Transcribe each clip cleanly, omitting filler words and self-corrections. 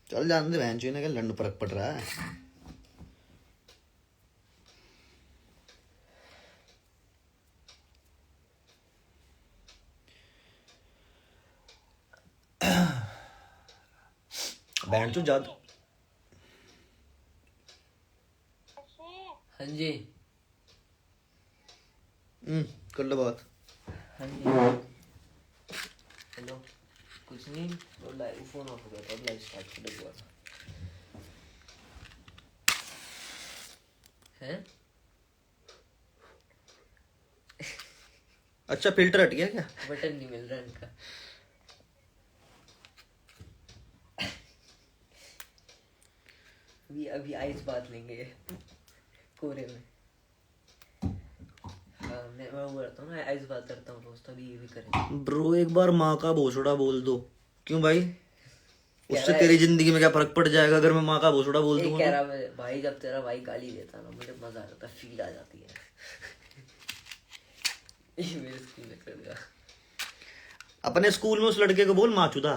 चल जान दे बहन चोद, लंड फर्क पड़ रहा है। बहन चोद ज्यादा। हाँ जी कर लो बात। हाँ जी हेलो। कुछ नहीं, वो लाइव फोन ऑफ हो गया था, अब लाइव स्टार्ट कर हुआ था। हैं? अच्छा फिल्टर हट गया क्या? बटन नहीं मिल रहा इनका। अभी आइस बात लेंगे कोरे में। हाँ मैं वो करता हूँ ना, आइस बात करता हूँ रोज, तभी ये भी करेंगे। ब्रो एक बार माँ का भोसड़ा बोल दो। क्यों भाई? कह उससे रहा तेरी है, जिंदगी में क्या फर्क पड़ जाएगा अगर मैं माँ का भोसड़ा बोल ये दूंगा कह तो? रहा मैं भाई, जब तेरा भाई गाली देता ना मुझे मजा आ जाता, फील आ जाती है। ये मेरे स्कूल में कर दिया। अपने स्कूल में उस लड़के को बोल माचुदा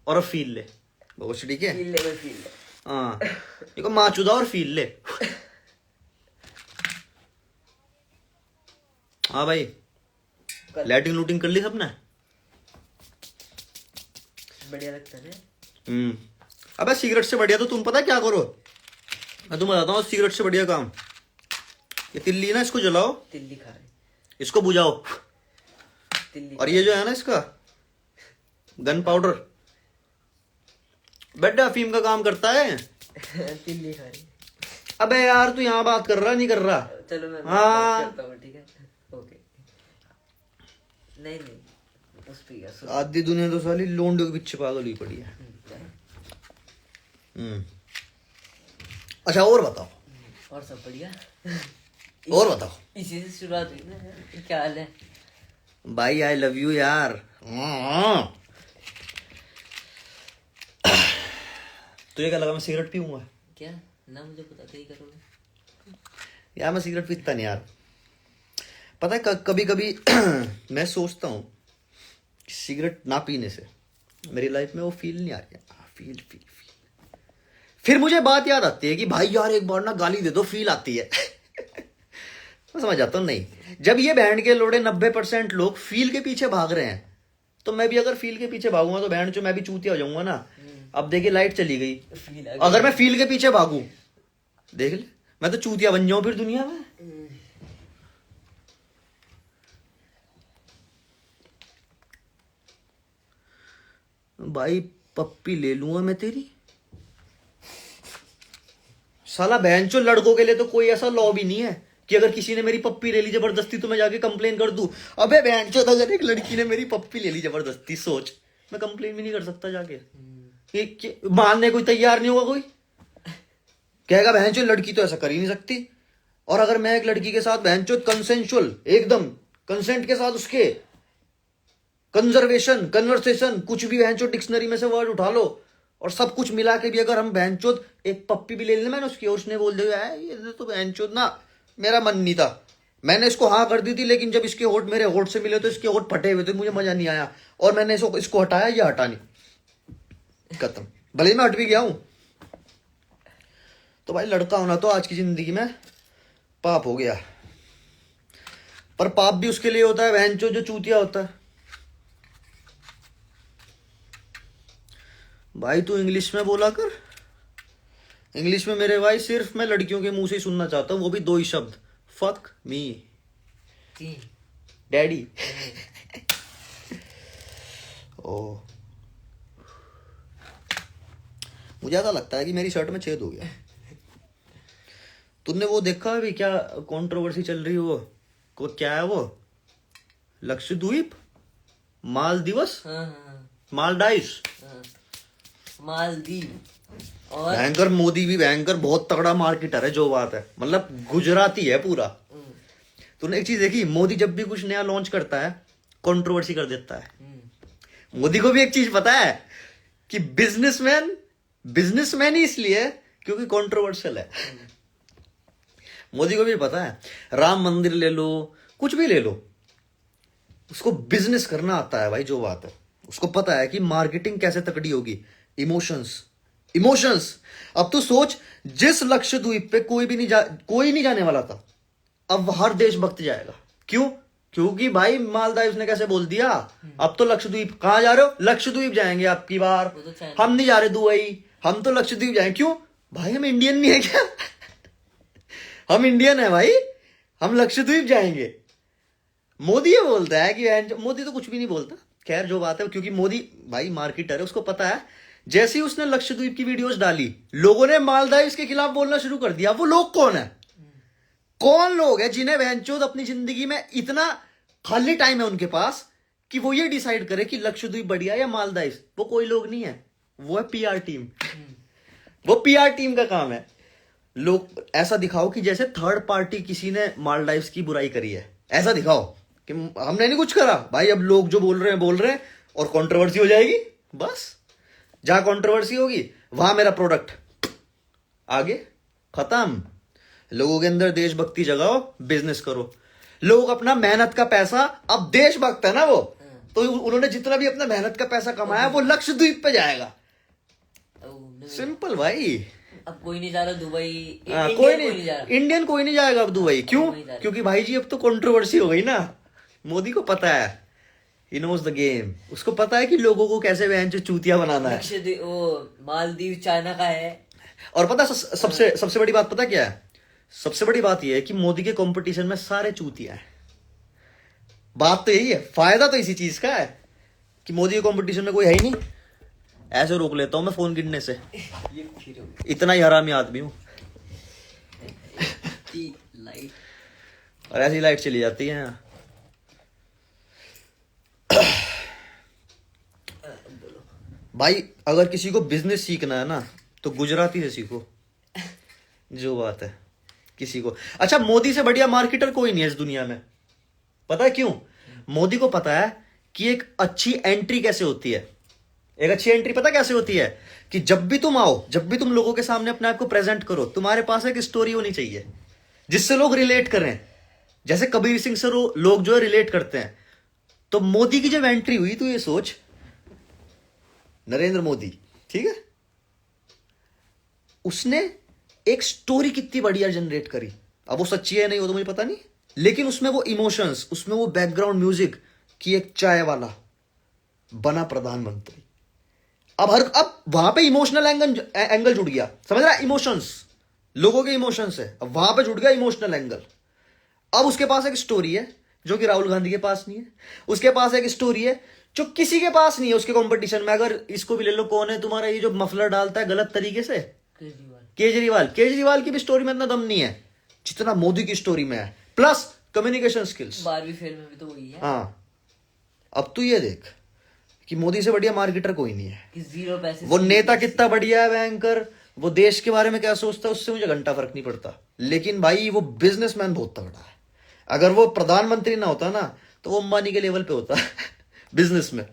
और अब फील ले। बहुत ठीक है। फील ले, मैं फील ले। हाँ देखो माचुदा और फील ले। हाँ भाई लाइटिंग लूटिंग कर ली सबने? बढ़िया लगता है ना। अबे सिगरेट से बढ़िया तो तुम पता क्या करो? मैं तुम्हें बताता हूँ सिगरेट से बढ़िया काम। ये तिल्ली है ना, इसको जलाओ, तिल्ली खा रहे, इसको बुझाओ, तिल्ली। और ये जो है ना इसका गन पाउडर, बेड अफीम का काम करता है। तिल्ली खा रही। अबे यार तू यहाँ बात कर रहा नहीं कर रहा? चलो मैं हाँ। बात करता हूँ, ठीक है ओके। नहीं नहीं उस पे क्या आधी दुनिया तो साली लोंडे के पीछे पागल हुई पड़ी है। अच्छा और बताओ। और सब बढ़िया। और बताओ। इसी से शुरुआत हुई ना। क्या हाल है भाई? आई लव यू यार। तुझे क्या लगा मैं सिगरेट पीऊंगा? क्या ना, मुझे पता था ही करोगे यार मैं सिगरेट पीता नहीं यार। पता है कभी कभी मैं सोचता हूँ सिगरेट ना पीने से मेरी लाइफ में वो फील नहीं आ रही है। Feel feel feel. फिर मुझे बात याद आती है कि भाई यार एक बार ना गाली दे दो, फील आती है। मैं समझ जाता हूँ नहीं, जब ये बैंड के लोड़े 90% लोग फील के पीछे भाग रहे हैं तो मैं भी अगर फील के पीछे भागूंगा तो बैंड जो मैं भी चूतिया हो जाऊंगा ना। अब देखिए लाइट चली गई, फील अगर मैं फील के पीछे भागू देख ले मैं तो चूतिया बन जाऊं फिर दुनिया में। भाई पप्पी ले लूंगा मैं तेरी। साला बहनचो लड़कों के लिए तो कोई ऐसा लॉ भी नहीं है कि अगर किसी ने मेरी पप्पी ले ली जबरदस्ती तो मैं जाके कंप्लेन कर दूं। अबे बहनचो अगर एक लड़की ने मेरी पप्पी ले ली जबरदस्ती, सोच मैं कंप्लेन भी नहीं कर सकता जाके। मानने कोई तैयार नहीं होगा, कोई कहेगा बहनचो लड़की तो ऐसा कर ही नहीं सकती। और अगर मैं एक लड़की के साथ बहनचो कंसेंशुअल एकदम कंसेंट के साथ उसके कंजर्वेशन कन्वर्सेशन कुछ भी बहनचो डिक्शनरी में से वर्ड उठा लो और सब कुछ मिला के भी अगर हम बहनचोद एक पप्पी भी ले लेना मैंने उसकी और उसने बोल दिया ये तो बहनचोद ना मेरा मन नहीं था, मैंने इसको हाँ कर दी थी, लेकिन जब इसके होठ मेरे होठ से मिले तो इसके होठ फटे हुए थे, मुझे मजा नहीं आया और मैंने इसको हटाया, ये हटा नहीं, खत्म। भले ही मैं हट भी गया हूं। तो भाई लड़का होना तो आज की जिंदगी में पाप हो गया, पर पाप भी उसके लिए होता है बहनचोद जो चूतिया होता है। भाई तू इंग्लिश में बोला कर। इंग्लिश में मेरे भाई सिर्फ मैं लड़कियों के मुंह से ही सुनना चाहता हूँ, वो भी 2 ही शब्द, फक मी डैडी। ओ मुझे ऐसा लगता है कि मेरी शर्ट में छेद हो गया। तुमने वो देखा अभी क्या कंट्रोवर्सी चल रही है, वो क्या है वो लक्षद्वीप मालदीवस मालडाइस मालदीव और भयंकर, मोदी भी भयंकर बहुत तगड़ा मार्केटर है, जो बात है मतलब गुजराती है पूरा। तूने एक चीज देखी, मोदी जब भी कुछ नया लॉन्च करता है कंट्रोवर्सी कर देता है। मोदी को भी एक चीज पता है कि बिजनेसमैन ही इसलिए क्योंकि कंट्रोवर्शियल है। मोदी को भी पता है, राम मंदिर ले लो कुछ भी ले लो, उसको बिजनेस करना आता है भाई, जो बात है उसको पता है कि मार्केटिंग कैसे तकड़ी होगी, इमोशंस इमोशंस। अब तू सोच, जिस लक्षद्वीप पे कोई नहीं जाने वाला था, अब हर देशभक्त जाएगा। क्यों? क्योंकि भाई मालदीव ने कैसे बोल दिया, अब तो लक्षद्वीप। कहां जा रहे हो? लक्षद्वीप जाएंगे आपकी बार। वो तो चाइना। हम नहीं जा रहे दुबई, हम तो लक्षद्वीप जाएंगे। क्यों भाई? हम इंडियन नहीं है क्या? हम इंडियन है भाई, हम लक्षद्वीप जाएंगे। मोदी ये बोलता है कि मोदी तो कुछ भी नहीं बोलता, खैर जो बात है, क्योंकि मोदी भाई मार्केटर है, उसको पता है। जैसे ही उसने लक्षद्वीप की वीडियोस डाली, लोगों ने मालदीव के खिलाफ बोलना शुरू कर दिया। वो लोग कौन है? कौन लोग है जिन्हें बहनचोद अपनी जिंदगी में इतना खाली टाइम है उनके पास कि वो ये डिसाइड करे कि लक्षद्वीप बढ़िया या मालदीव? वो कोई लोग नहीं है, वो है पीआर टीम। वो पीआर टीम का काम है। लोग ऐसा दिखाओ कि जैसे थर्ड पार्टी किसी ने मालदीव की बुराई करी है, ऐसा दिखाओ कि हमने नहीं कुछ करा भाई। अब लोग जो बोल रहे हैं और कंट्रोवर्सी हो जाएगी। बस जहां कंट्रोवर्सी होगी वहां मेरा प्रोडक्ट आगे खत्म। लोगों के अंदर देशभक्ति जगाओ, बिजनेस करो। लोग अपना मेहनत का पैसा, अब देशभक्त है ना वो, तो उन्होंने जितना भी अपना मेहनत का पैसा कमाया वो लक्षद्वीप पे जाएगा। सिंपल भाई। अब कोई नहीं जा रहा दुबई, कोई नहीं जा रहा। इंडियन कोई नहीं जाएगा अब दुबई। क्यों? क्योंकि भाई जी अब तो कंट्रोवर्सी हो गई ना। मोदी को पता है, ही नोज द गेम। उसको पता है कि लोगों को कैसे वहन चूतिया बनाना है। मालदीव चाइना का है। और पता सबसे बड़ी बात पता क्या है? सबसे बड़ी बात यह है कि मोदी के कंपटीशन में सारे चूतिया है। बात तो यही है, फायदा तो इसी चीज का है कि मोदी के कंपटीशन में कोई है ही नहीं। ऐसे रोक लेता हूं मैं फोन गिरने से, इतना ही हरामी आदमी हूं। लाइट और ऐसी लाइट चली जाती है। भाई अगर किसी को बिजनेस सीखना है ना तो गुजराती से सीखो, जो बात है किसी को। अच्छा, मोदी से बढ़िया मार्केटर कोई नहीं है इस दुनिया में। पता है क्यों? मोदी को पता है कि एक अच्छी एंट्री कैसे होती है। एक अच्छी एंट्री पता कैसे होती है? कि जब भी तुम आओ, जब भी तुम लोगों के सामने अपने आप को प्रेजेंट करो, तुम्हारे पास एक स्टोरी होनी चाहिए जिससे लोग रिलेट करें। जैसे कबीर सिंह से लोग जो है रिलेट करते हैं। तो मोदी की जब एंट्री हुई तो ये सोच, नरेंद्र मोदी, ठीक है, उसने एक स्टोरी कितनी बढ़िया जनरेट करी। अब वो सच्ची है नहीं वो तो मुझे पता नहीं, लेकिन उसमें वो इमोशंस, उसमें वो बैकग्राउंड म्यूजिक कि एक चाय वाला बना प्रधानमंत्री। अब वहां पे इमोशनल एंगल जुड़ गया, समझ रहा है? इमोशंस, लोगों के इमोशंस है, अब वहां पे जुड़ गया इमोशनल एंगल। अब उसके पास एक स्टोरी है जो कि राहुल गांधी के पास नहीं है। उसके पास एक स्टोरी है जो किसी के पास नहीं है उसके कंपटीशन में। अगर इसको भी ले लो, कौन है तुम्हारा ये जो मफलर डालता है गलत तरीके से? केजरीवाल की भी स्टोरी में इतना दम नहीं है जितना मोदी की स्टोरी में है। Plus communication skills. 12वीं फेल में भी तो वही है। हाँ, अब तू ये देख कि मोदी से बढ़िया मार्केटर कोई नहीं है। कि 0 पैसे। वो नेता कितना बढ़िया है बैंकर, वो देश के बारे में क्या सोचता है उससे मुझे घंटा फर्क नहीं पड़ता, लेकिन भाई वो बिजनेसमैन बहुत तगड़ा है। अगर वो प्रधानमंत्री ना होता ना तो वो अंबानी के लेवल पे होता बिजनेस में।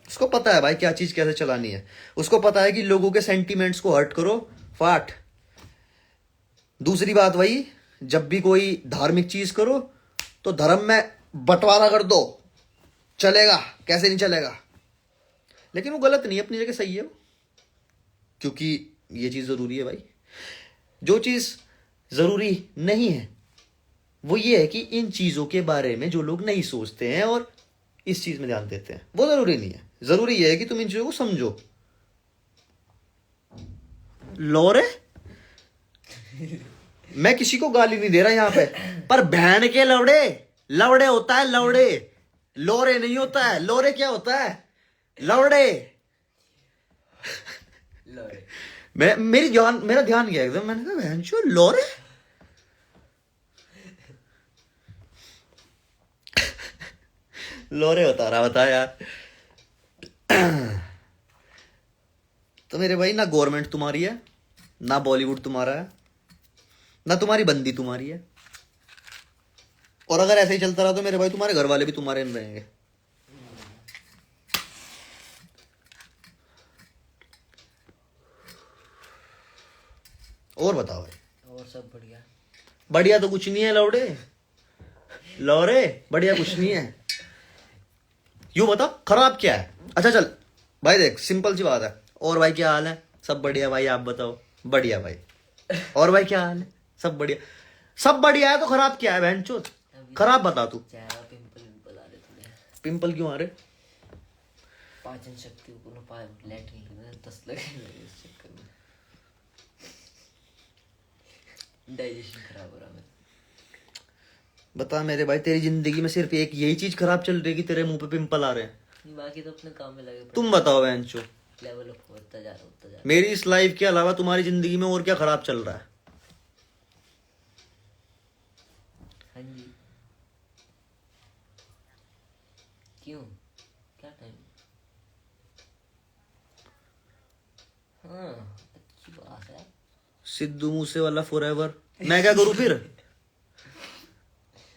उसको पता है भाई क्या चीज कैसे चलानी है। उसको पता है कि लोगों के सेंटीमेंट्स को हर्ट करो, फाट। दूसरी बात वही, जब भी कोई धार्मिक चीज करो तो धर्म में बंटवारा कर दो, चलेगा, कैसे नहीं चलेगा। लेकिन वो गलत नहीं है, अपनी जगह सही है वो, क्योंकि ये चीज जरूरी है भाई। जो चीज जरूरी नहीं है वो ये है कि इन चीजों के बारे में जो लोग नहीं सोचते हैं और इस चीज में ध्यान देते हैं, वो जरूरी नहीं है। जरूरी ये है कि तुम इन चीजों को समझो। लोरे, मैं किसी को गाली नहीं दे रहा यहां पे, पर बहन के लवड़े होता है, लवड़े, लोरे नहीं होता है। लोरे क्या होता है? लवड़े। मेरा ध्यान गया एकदम, मैंने कहा बहन चो लोरे। लोरे बता रहा, बता यार। तो मेरे भाई, ना गवर्नमेंट तुम्हारी है, ना बॉलीवुड तुम्हारा है, ना तुम्हारी बंदी तुम्हारी है। और अगर ऐसे ही चलता रहा तो मेरे भाई तुम्हारे घर वाले भी तुम्हारे में रहेंगे। और बताओ भाई। और सब बढ़िया। बढ़िया तो कुछ नहीं है लौड़े, लौरे, बढ़िया कुछ नहीं है। यूं बता खराब क्या है? अच्छा चल भाई, देख सिंपल सी बात है। और भाई क्या हाल है? सब बढ़िया भाई, आप बताओ। बढ़िया भाई। और भाई क्या हाल है? सब बढ़िया। सब बढ़िया है तो खराब क्या है बहनचोद? खराब बता तू। चेहरा पिंपल आ रहे थोड़े। पिंपल क्यों आ रहे? पाचन शक्ति को ना लैट्रिन में 10 लगे हुए इस चक्कर में। डाइजेशन खराब हो रहा है। बता मेरे भाई, तेरी जिंदगी में सिर्फ एक यही चीज खराब चल रही है कि तेरे मुंह पे पिंपल आ रहे हैं? बाकी तो अपने काम में लगे। तुम बताओ बहनचोद। लेवल अप होता जा रहा। मेरी इस लाइफ के अलावा तुम्हारी जिंदगी में और क्या खराब चल रहा है? हाँ जी। क्यों? क्या टाइम? हाँ, अच्छी बात है। सिद्धू मूसेवाला फॉरएवर। मैं क्या करूं फिर?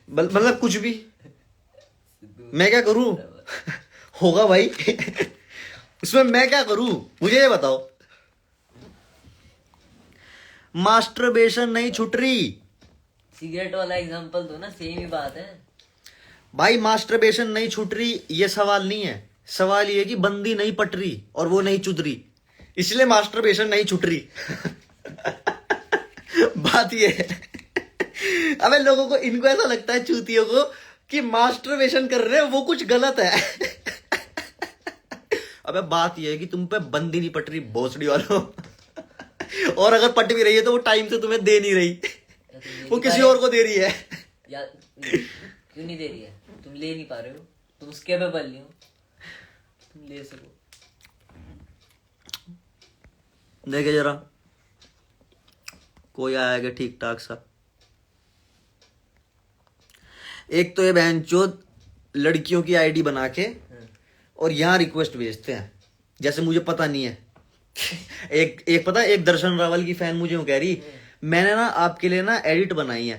मतलब कुछ भी। मैं क्या करूं? होगा भाई। उसमें मैं क्या करूं? मुझे ये बताओ। मास्टरबेशन नहीं छूट रही। सिगरेट वाला एग्जांपल दो ना, सेम ही बात है भाई। मास्टरबेशन नहीं छूट रही ये सवाल नहीं है। सवाल ये है कि बंदी नहीं पट रही और वो नहीं चुद रही, इसलिए मास्टरबेशन नहीं छूट रही। बात ये है। अबे लोगों को, इनको ऐसा लगता है चूतियों को कि मास्टरबेशन कर रहे हैं वो कुछ गलत है। अबे बात ये है कि तुम पे बंदी नहीं पट रही भोसड़ी वालों। और अगर पट भी रही है तो वो टाइम से तुम्हें दे नहीं रही, वो किसी और को दे रही है। या क्यों नहीं दे रही है? तुम ले नहीं पा रहे हो, तुम उसके पे बल नहीं हो, तुम ले सको। देखे जरा, कोई आएगा ठीक ठाक सा। एक तो ये बहनचोद लड़कियों की आईडी बना के और यहाँ रिक्वेस्ट भेजते हैं जैसे मुझे पता नहीं है। एक पता है, एक दर्शन रावल की फैन मुझे कह रही, मैंने ना आपके लिए ना एडिट बनाई है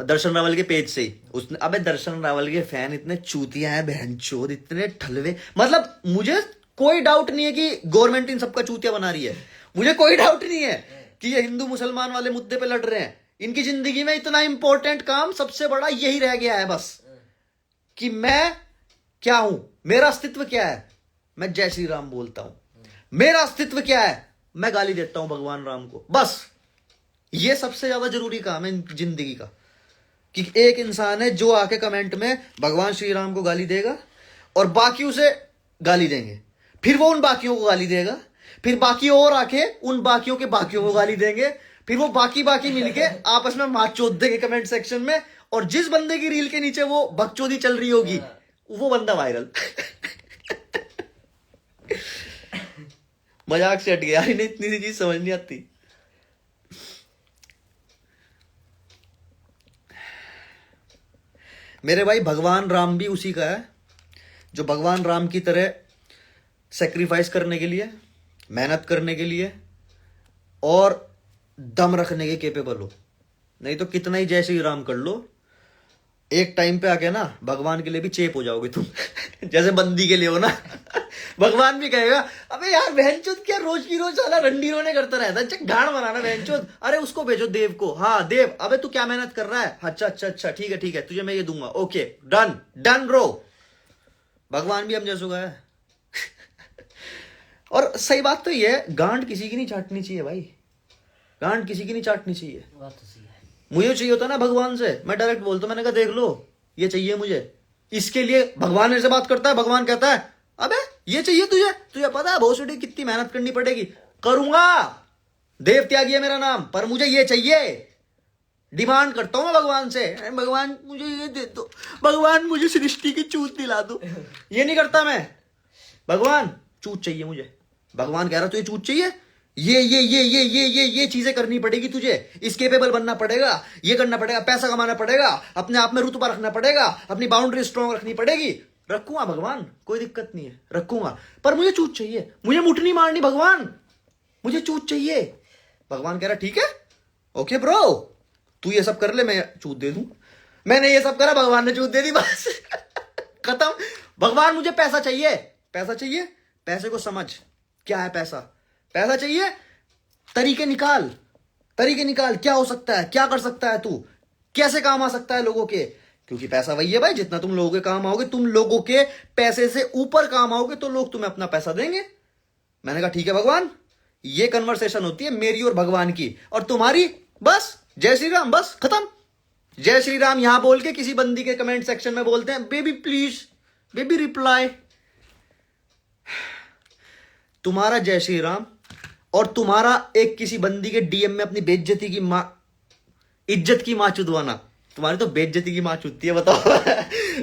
दर्शन रावल के पेज से ही। उसने, अबे दर्शन रावल के फैन इतने चूतिया हैं बहनचोद, इतने ठलवे। मतलब मुझे कोई डाउट नहीं है कि गवर्नमेंट इन सबका चूतिया बना रही है। मुझे कोई डाउट नहीं है कि ये हिंदू मुसलमान वाले मुद्दे पे लड़ रहे हैं। इनकी जिंदगी में इतना इंपॉर्टेंट काम सबसे बड़ा यही रह गया है बस, कि मैं क्या हूं, मेरा अस्तित्व क्या है। मैं जय श्री राम बोलता हूं। मेरा अस्तित्व क्या है? मैं गाली देता हूं भगवान राम को। बस ये सबसे ज्यादा जरूरी काम है जिंदगी का, कि एक इंसान है जो आके कमेंट में भगवान श्री राम को गाली देगा और बाकी उसे गाली देंगे, फिर वो उन बाकियों को गाली देगा, फिर बाकी और आके उन बाकियों के बाकियों को गाली देंगे, फिर वो बाकी मिलके आपस में मार चोद देंगे कमेंट सेक्शन में। और जिस बंदे की रील के नीचे वो बकचोदी चल रही होगी वो बंदा वायरल। मजाक से हट गया, इन्हें इतनी सी चीज समझ नहीं आती। मेरे भाई भगवान राम भी उसी का है जो भगवान राम की तरह सेक्रीफाइस करने के लिए, मेहनत करने के लिए और दम रखने के केपेबल हो। नहीं तो कितना ही जय श्री राम कर लो, एक टाइम पे आके ना भगवान के लिए भी चेप हो जाओगे तुम। जैसे बंदी के लिए हो ना। भगवान भी कहेगा अबे यार बहनचोद क्या रोज की रोज साला रंडी रोने करता रहता है, चक गाड़ बनाना बहनचोद। अरे उसको भेजो देव को। हाँ देव, अबे तू क्या मेहनत कर रहा है? अच्छा ठीक है तुझे मैं ये दूंगा। Okay done bro. भगवान भी हम जैसो का है। और सही बात तो ये है, गांड किसी की नहीं चाटनी चाहिए भाई, गांड किसी की नहीं चाटनी चाहिए। बात तो सही है। मुझे चाहिए होता ना भगवान से, मैं डायरेक्ट बोलता, मैंने कहा देख लो ये चाहिए मुझे, इसके भगवान मेरे से बात करता है। भगवान कहता है अबे ये चाहिए तुझे पता है भोसड़ी कितनी मेहनत करनी पड़ेगी? करूंगा, देव त्यागी है मेरा नाम, पर मुझे ये चाहिए। डिमांड करता हूं मैं भगवान से, भगवान मुझे ये दे दो, भगवान मुझे सृष्टि की चूत दिला दो। ये नहीं करता मैं, भगवान चूत चाहिए मुझे। भगवान कह रहा तुझे चूत चाहिए, ये चीजें करनी पड़ेगी तुझे, इस केपेबल बनना पड़ेगा, ये करना पड़ेगा, पैसा कमाना पड़ेगा, अपने आप में रुतबा रखना पड़ेगा, अपनी बाउंड्री स्ट्रॉन्ग रखनी पड़ेगी। रखूंगा भगवान, कोई दिक्कत नहीं है, रखूंगा, पर मुझे चूत चाहिए, मुझे मुठनी मारनी भगवान, मुझे चूत चाहिए। भगवान कह रहा ठीक है, ओके ब्रो, तू ये सब कर ले, मैं चूत दे दूं। मैंने ये सब करा, भगवान ने चूत दे दी, बस खत्म। भगवान मुझे पैसा चाहिए, पैसे को समझ क्या है पैसा चाहिए, तरीके निकाल, क्या हो सकता है, क्या कर सकता है तू, कैसे काम आ सकता है लोगों के, क्योंकि पैसा वही है भाई, जितना तुम लोगों के काम आओगे, तुम लोगों के पैसे से ऊपर काम आओगे तो लोग तुम्हें अपना पैसा देंगे। मैंने कहा ठीक है भगवान, ये कन्वर्सेशन होती है मेरी और भगवान की, और तुम्हारी बस जय श्री राम, बस खत्म। जय श्री राम यहां बोल के किसी बंदी के कमेंट सेक्शन में बोलते हैं बेबी प्लीज, बेबी रिप्लाई। तुम्हारा जय श्री राम और तुम्हारा एक किसी बंदी के डीएम में अपनी बेइज्जती की मां, इज्जत की मां चुदवाना। तुम्हारी तो बेइज्जती की मां चुदती है, बताओ।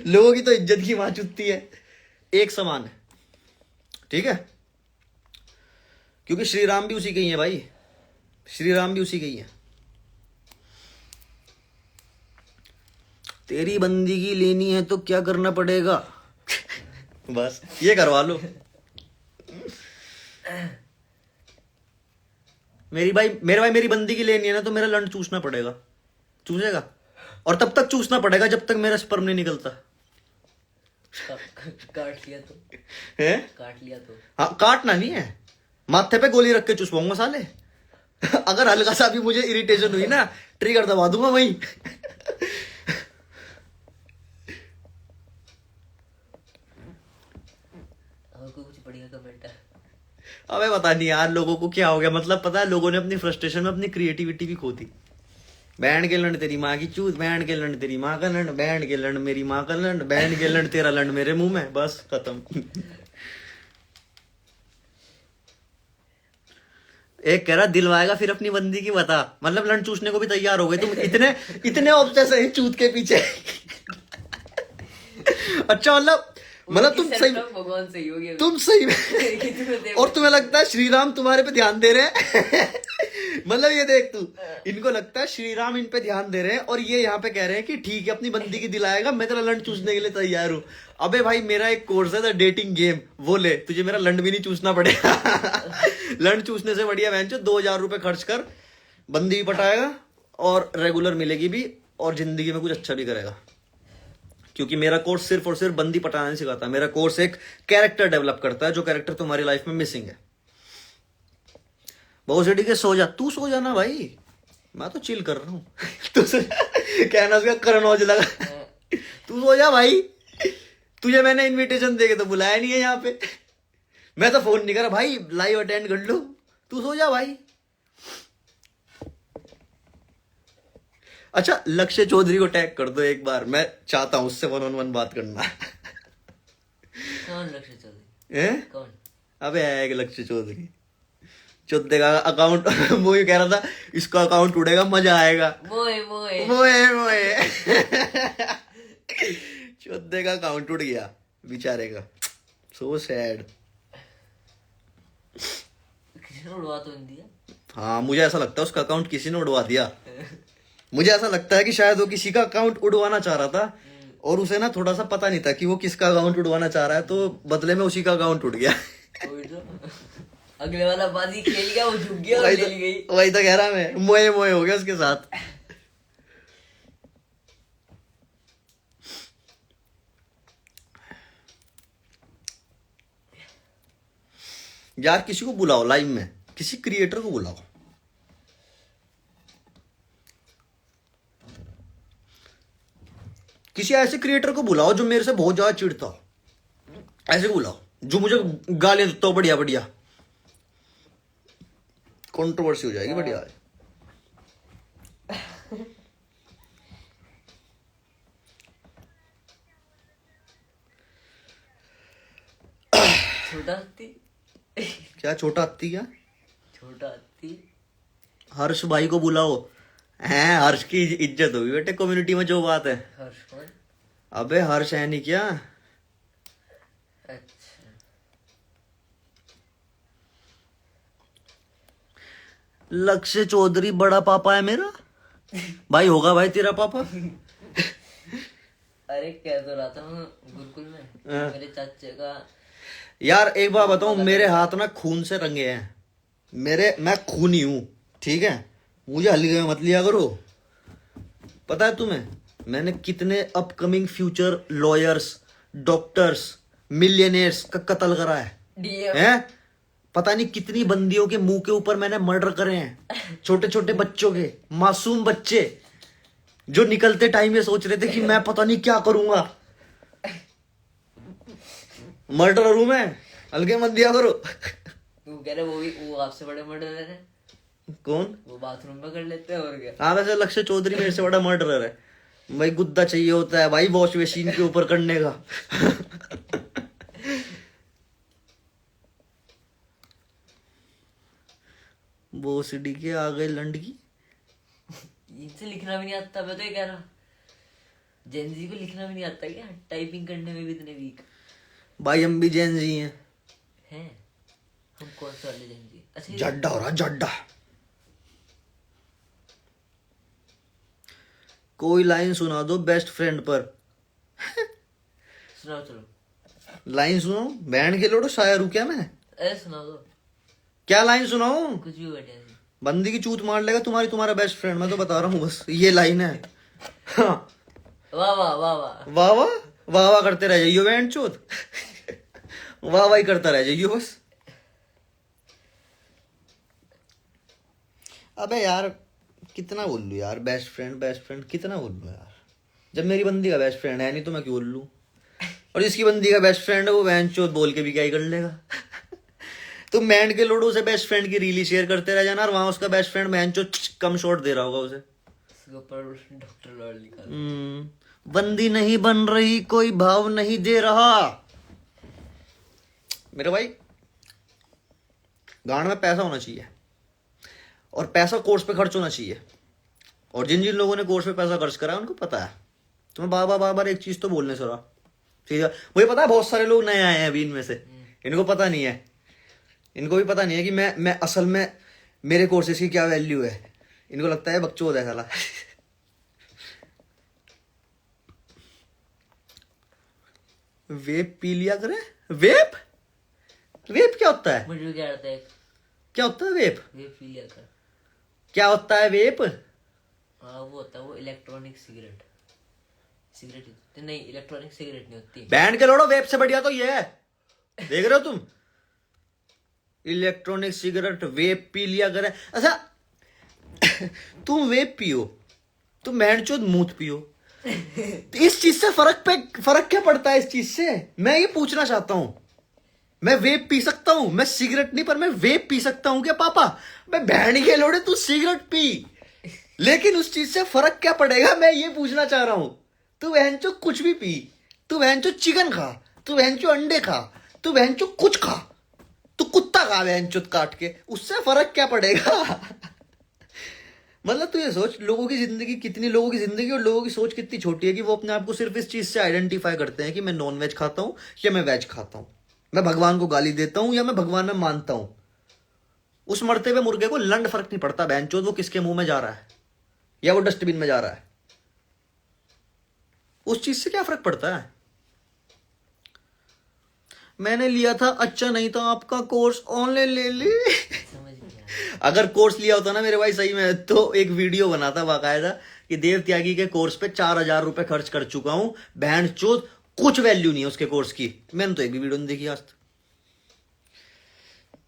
लोगों की तो इज्जत की मां चुदती है, एक समान है, ठीक है। क्योंकि श्री राम भी उसी के ही है भाई, श्री राम भी उसी के ही है। तेरी बंदी की लेनी है तो क्या करना पड़ेगा? बस ये करवा लो। मेरे भाई मेरी बंदी की लेनी है ना तो मेरा लंड चूसना पड़ेगा, चूसेगा, और तब तक चूसना पड़ेगा जब तक मेरा स्पर्म नहीं निकलता। काट लिया तो है? काट लिया तो हाँ, काटना नहीं है, माथे पे गोली रख के चुसवाऊंगा साले। अगर हल्का सा भी मुझे इरिटेशन हुई ना, ट्रिगर दबा दूंगा वहीं। कुछ बढ़िया कमेंट है। अबे पता नहीं यार लोगों को क्या हो गया, मतलब पता है लोगों ने अपनी फ्रस्ट्रेशन में अपनी क्रिएटिविटी भी खो दी। बैंड के लंड तेरी माँ की चूत, बैंड के लंड तेरी माँ का लंड, बैंड के लंड मेरी माँ का लंड, बैंड के लंड तेरा लंड मेरे मुंह में, बस खत्म। एक कह रहा दिलवाएगा फिर अपनी बंदी की बता, मतलब लंड चूसने को भी तैयार हो गए तुम, इतने इतने ऑब्सेस है चूत के पीछे। अच्छा मतलब तुम सही, भगवान सही हो गया, तुम सही में। और तुम्हें लगता है श्री राम तुम्हारे पे ध्यान दे रहे हैं? मतलब ये देख तू, इनको लगता है श्री राम इन पे ध्यान दे रहे हैं और ये यहाँ पे कह रहे हैं कि ठीक है अपनी बंदी की दिलाएगा, मैं तेरा लंड चूसने के लिए तैयार हूँ। अबे भाई मेरा एक कोर्स है द डेटिंग गेम, वो ले, तुझे मेरा लंड भी नहीं चूसना पड़ेगा। लंड चूसने से बढ़िया बहन 2,000 रुपए खर्च कर, बंदी भी पटाएगा और रेगुलर मिलेगी भी, और जिंदगी में कुछ अच्छा भी करेगा। क्योंकि मेरा कोर्स सिर्फ और सिर्फ बंदी पटाना नहीं सिखाता, मेरा कोर्स एक कैरेक्टर डेवलप करता है, जो कैरेक्टर तुम्हारी लाइफ में मिसिंग है। बहुत से ठीक है, सो जा, तू सो जाना भाई, मैं तो चिल कर रहा हूँ। तू कहना उसका करण औजला लगा, तू सो जा भाई, तुझे मैंने इनविटेशन दे के तो बुलाया नहीं है यहाँ पे, मैं तो फोन नहीं कर रहा भाई, लाइव अटेंड कर लो, तू सो जा भाई। अच्छा लक्ष्य चौधरी को टैग कर दो एक बार, मैं चाहता हूं उससे 1-on-1 बात करना। कौन लक्ष्य चौधरी? कौन? अबे है एक लक्ष्य चौधरी, चौथे का अकाउंट। वो ये कह रहा था इसका अकाउंट उड़ेगा, मजा आएगा। मोए मोए मोए चौथे का अकाउंट उड़ गया बेचारे का, सो सैड। किसी ने उड़वा तो नहीं दिया? हाँ मुझे ऐसा लगता है उसका अकाउंट किसी ने उड़वा दिया। मुझे ऐसा लगता है कि शायद वो किसी का अकाउंट उड़वाना चाह रहा था और उसे ना थोड़ा सा पता नहीं था कि वो किसका अकाउंट उड़वाना चाह रहा है, तो बदले में उसी का अकाउंट उड़ गया। अगले वाला बाजी खेल गया, वो झुक गया और ले गई। वही तो कह रहा मैं, मोए मोए हो गया उसके साथ। यार किसी को बुलाओ लाइव में, किसी क्रिएटर को बुलाओ, किसी ऐसे क्रिएटर को बुलाओ जो मेरे से बहुत ज्यादा चिढ़ता हो, ऐसे को बुलाओ जो मुझे गालियां देता हो, बढ़िया बढ़िया, कंट्रोवर्सी हो जाएगी बढ़िया। छोटा हत्ती? क्या छोटा हत्ती? क्या छोटा हत्ती? हर्ष भाई को बुलाओ, हैं हर्ष की इज्जत होगी बेटे कम्युनिटी में, जो बात है। हर्ष कौन? अबे हर्ष है नहीं क्या? अच्छा लक्ष्य चौधरी बड़ा पापा है मेरा भाई, होगा भाई तेरा पापा। अरे कह तो रहा था मैं गुरुकुल में मेरे चाचे का। यार एक बात बताऊं, मेरे हाथ ना खून से रंगे हैं, मैं खूनी हूं, ठीक है, मुझे हल्के में मत लिया करो। पता है तुम्हें मैंने कितने upcoming future lawyers, doctors, millionaires का कत्ल करा है? पता नहीं कितनी बंदियों के मुंह के ऊपर मैंने मर्डर करे हैं, छोटे छोटे बच्चों के, मासूम बच्चे जो निकलते टाइम ये सोच रहे थे कि मैं पता नहीं क्या करूंगा। मर्डरर हूं मैं, हल्के मत दिया करो। तू कह रहे वो आपसे बड़े मर्डरर है, कौन? वो बाथरूम में कर लेते हैं और क्या। हाँ वैसे लक्ष्य चौधरी मेरे से बड़ा मर्डरर है भाई। गुद्दा चाहिए होता है भाई वॉश मशीन के ऊपर करने का। वो सीडी के आ गए लंडगी। इनसे लिखना भी नहीं आता, मैं तो ये कह रहा जेनजी को लिखना भी नहीं आता क्या, टाइपिंग करने में भी इतने वीक भाई हम भी जेन जी हैं। हैं। हम कौन से वाले जेनजी? अच्छा जड्डा हो रहा जड्डा। कोई लाइन सुना दो बेस्ट फ्रेंड पर। सुनाओ चलो। लाइन सुनाओ? बैंड के लोडो शायर हूं क्या मैं? अरे सुनाओ दो, क्या लाइन सुनाऊं? कुछ भी बढ़िया सी। बंदी की चूत मार लेगा तुम्हारा बेस्ट फ्रेंड। मैं तो बता रहा हूँ बस ये लाइन है। हाँ। वाह वाह वाह वाह वाह वाह वाह वाह करते रह जाइयो बैंड चोत। वाह वाह ही करता रह जाइयो बस। अबे यार कितना बोल लूं यार, बेस्ट फ्रेंड कितना बोल लूं यार, जब मेरी बंदी का बेस्ट फ्रेंड है नहीं तो मैं क्यों बोल लूं। और जिसकी बंदी का बेस्ट फ्रेंड है वो बैंड चोत बोल के भी क्या ही कर लेगा। तुम बैंड के लोडो से बेस्ट फ्रेंड की रीली शेयर करते रह जाना और वहां उसका बेस्ट फ्रेंड बैंड चोत कम शॉट दे रहा होगा उसे। इसके ऊपर डॉक्टर लॉर्ड लिखा है। बंदी नहीं बन रही, कोई भाव नहीं दे रहा। मेरे भाई गांड में पैसा होना चाहिए और पैसा कोर्स पे खर्च होना चाहिए। और जिन जिन लोगों ने कोर्स पे पैसा खर्च करा है उनको पता है। तुम्हें बार बार एक चीज तो बोलने से रहा, ठीक है? मुझे पता है बहुत सारे लोग नए आए हैं अभी इनमें से, इनको पता नहीं है, इनको भी पता नहीं है कि मैं असल में मेरे कोर्सेज की क्या वैल्यू है। इनको लगता है बकचोद है साला। वेप पी लिया करे। वेप वेप क्या होता है? मुझे क्या आता है, क्या होता है वेप? वे पी लिया कर। क्या होता है वेप? हाँ वो होता है, वो इलेक्ट्रॉनिक सिगरेट। सिगरेट नहीं, इलेक्ट्रॉनिक सिगरेट नहीं होती। बैंड के लोड़ो वेप से बढ़िया तो ये है, देख रहे हो तुम? इलेक्ट्रॉनिक सिगरेट वेप पी लिया करे। अच्छा तुम वेप पियो, तुम बैंड मूत पियो, तो इस चीज से फर्क क्या पड़ता है? इस चीज से मैं ये पूछना चाहता हूं। मैं वेप पी सकता हूं, मैं सिगरेट नहीं पर मैं वेप पी सकता हूं क्या पापा? मैं बैंड के लोड़े तू सिगरेट पी, लेकिन उस चीज से फर्क क्या पड़ेगा? मैं ये पूछना चाह रहा हूं। तू बहनचो कुछ भी पी, तू बहनचो चिकन खा, तू बहनचो अंडे खा, तू बहनचो कुछ खा, तू कुत्ता खा बहनचो काट के, उससे फर्क क्या पड़ेगा? मतलब तू ये सोच, लोगों की जिंदगी और लोगों की सोच कितनी छोटी है कि वो अपने आप को सिर्फ इस चीज से आइडेंटिफाई करते हैं कि मैं नॉन वेज खाता हूं या मैं वेज खाता हूं, मैं भगवान को गाली देता हूं या मैं भगवान में मानता हूं। उस मरते हुए मुर्गे को लंड फर्क नहीं पड़ता बहनचोद वो किसके मुंह में जा रहा है या वो डस्टबिन में जा रहा है। उस चीज से क्या फर्क पड़ता है? मैंने लिया था, अच्छा नहीं था आपका कोर्स, ऑनलाइन ले ली। समझ नहीं आया। अगर कोर्स लिया होता ना मेरे भाई सही में, तो एक वीडियो बनाता बाकायदा कि देव त्यागी के कोर्स पे 4,000 रुपए खर्च कर चुका हूं, बहन चोद कुछ वैल्यू नहीं है उसके कोर्स की। मैंने तो एक भी वीडियो नहीं देखी आज तक।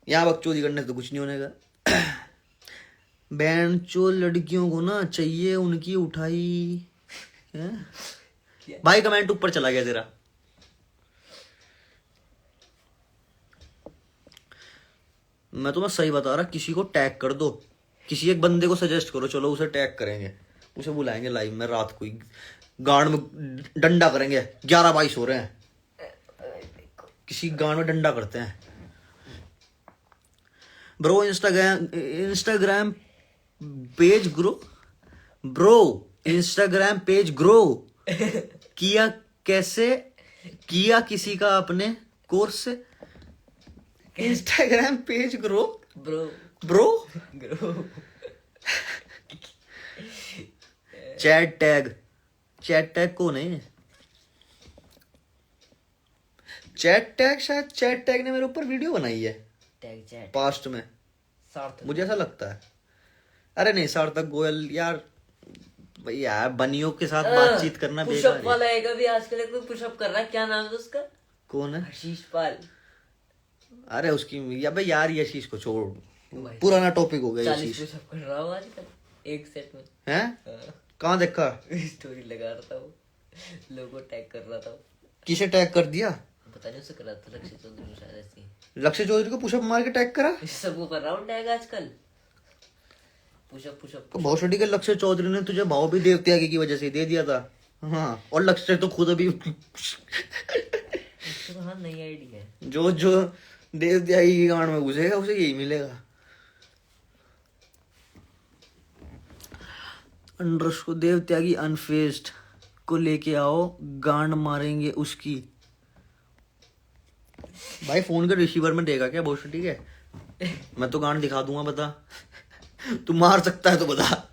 यहां बकचोदी करने से तो कुछ नहीं होने का। बहन चोद लड़कियों को ना चाहिए उनकी उठाई है? भाई कमेंट ऊपर चला गया तेरा। मैं तुम्हें सही बता रहा, किसी को टैग कर दो, किसी एक बंदे को सजेस्ट करो, चलो उसे टैग करेंगे, उसे बुलाएंगे लाइव में रात को, गांड में डंडा करेंगे। 11-22 हो रहे हैं, किसी गांड में डंडा करते हैं। Bro Instagram page grow, bro Instagram page grow किया कैसे किया किसी का अपने कोर्स से? Instagram page grow bro chat tag कौन है? चैट टैग शायद चैट टैग ने मेरे ऊपर वीडियो बनाई है टैग चैट पास्ट में, सार्थक मुझे ऐसा लगता है। अरे नहीं, सार्थक गोयल यार, भाई यार बनियों के साथ बातचीत करना बेकार पुशअप है। वाला है कभी आजकल कोई पुशअप कर रहा है, क्या नाम है उसका? कौन है? आशीष पाल। अरे उसकी या भाई यार ये चीज को छोड़, पुराना टॉपिक हो गया ये 40 चीज पुशअप कर रहा हूँ आजकल एक सेट में। है। कहाँ देखा? स्टोरी लगा रहा था वो, लोगो टैग कर रहा था। किसे टैग कर दिया? पता नहीं उसे करा था लक्ष्य चौधरी को शायद ऐसी। लक्ष्य चौधरी को पुशअप मार के टैग करा। इस सबको कर राउंड आएगा आजकल, पुशअप पुशअप। तो भोसड़ी के लक्ष्य चौधरी ने तुझे भाव भी देव त्यागी की वजह से दे दिया था। हाँ, और लक्ष्य तो खुद अभी इसको तो हाँ नई आईडी है। जो जो देव त्यागी की गांड में घुसेगा उसे यही मिलेगा। अंडरस को देव त्यागी अनफेस्ड को लेके आओ, गांड मारेंगे उसकी। भाई फोन के रिसीवर में देगा क्या भोसड़ी ठीक है? मैं तो गांड दिखा दूंगा, बता। तू मार सकता है तो बता।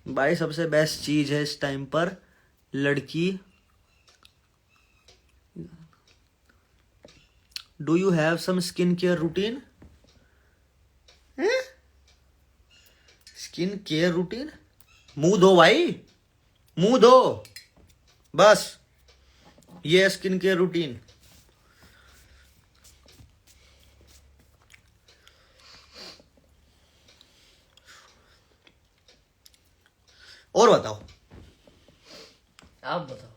भाई सबसे बेस्ट चीज है इस टाइम पर लड़की। Do you have some skin care routine? Skin care routine? मुंह धो भाई, मुंह धो, बस ये है स्किन केयर रूटीन। और बताओ, आप बताओ।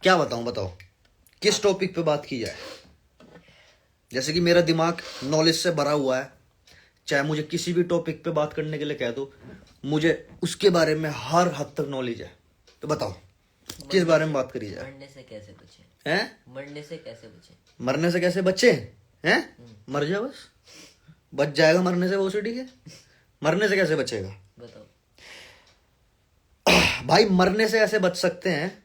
क्या बताऊं? बताओ किस टॉपिक पे बात की जाए? जैसे कि मेरा दिमाग नॉलेज से भरा हुआ है, चाहे मुझे किसी भी टॉपिक पे बात करने के लिए कह दो, मुझे उसके बारे में हर हद तक नॉलेज है। तो बताओ किस बारे में बात करी जाए? मरने से कैसे बचे? हैं? मरने से कैसे बचे? मरने से कैसे बचे हैं? मर जा बस, बच जाएगा मरने से वो ठीक है। मरने से कैसे बचेगा? बताओ। भाई मरने से ऐसे बच सकते हैं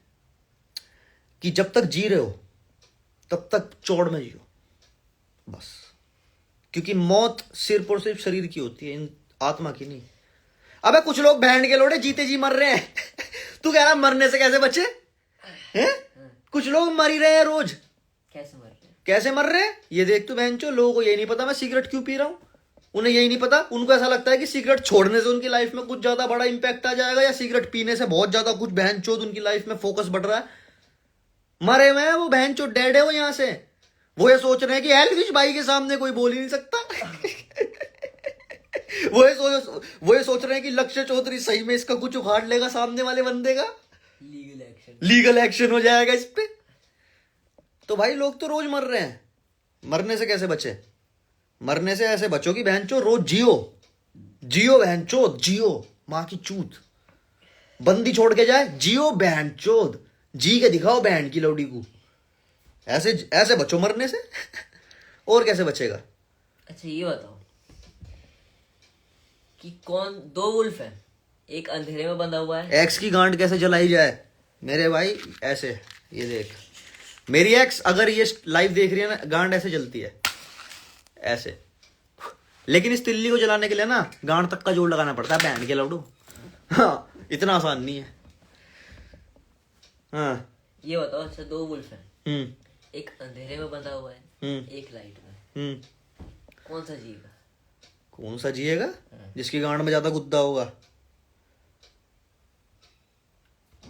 कि जब तक जी रहे हो तब तक चौड़ में जियो बस, क्योंकि मौत सिर्फ और सिर्फ शरीर की होती है, आत्मा की नहीं। अबे कुछ लोग बैंड के लोड़े जीते जी मर रहे हैं तू कह रहा मरने से कैसे बचे हैं? कुछ लोग मर ही रहे हैं रोज। कैसे मर रहे हैं? कैसे मर रहे हैं ये देख तू बहनचो। लोगों को यही नहीं पता मैं सिगरेट क्यों पी रहा हूं, उन्हें यही नहीं पता। उनको ऐसा लगता है कि सिगरेट छोड़ने से उनकी लाइफ में कुछ ज्यादा बड़ा इंपैक्ट आ जाएगा, या सिगरेट पीने से बहुत ज्यादा कुछ बहनचोद उनकी लाइफ में फोकस बढ़ रहा है। मरे हुए हैं वो बहनचोद, डेड है वो यहां से। वो ये सोच रहे हैं कि एलविश भाई के सामने कोई बोल ही नहीं सकता वो ये सोच रहे हैं कि लक्ष्य चौधरी सही में इसका कुछ उखाड़ लेगा सामने वाले बंदे का, लीगल एक्शन हो जाएगा इस पे। तो भाई लोग तो रोज मर रहे हैं। मरने से कैसे बचे? मरने से ऐसे बचो कि बहनचो रोज जियो, जियो बहनचोद, जियो मां की चूत। बंदी छोड़ के जाए, जियो बहनचोद, जी के दिखाओ बहन की लौड़ी को। ऐसे ऐसे बचो मरने से और कैसे बचेगा? अच्छा ये बताओ कि कौन दो वुल्फ है, एक अंधेरे में बंधा हुआ है। एक्स की गांड कैसे जलाई जाए मेरे भाई? ऐसे, ये देख मेरी एक्स अगर ये लाइव देख रही है ना, गांड ऐसे जलती है ऐसे। लेकिन इस तिल्ली को जलाने के लिए ना गांड तक का जोड़ लगाना पड़ता है बैंड के लौडू। हाँ, इतना आसान नहीं है। हाँ ये बताओ, अच्छा दो वुल्फ है, एक अंधेरे में बंधा हुआ है, एक लाइट में, कौन सा जिएगा? कौन सा जिएगा? जिसकी गांड में ज्यादा गुद्दा होगा।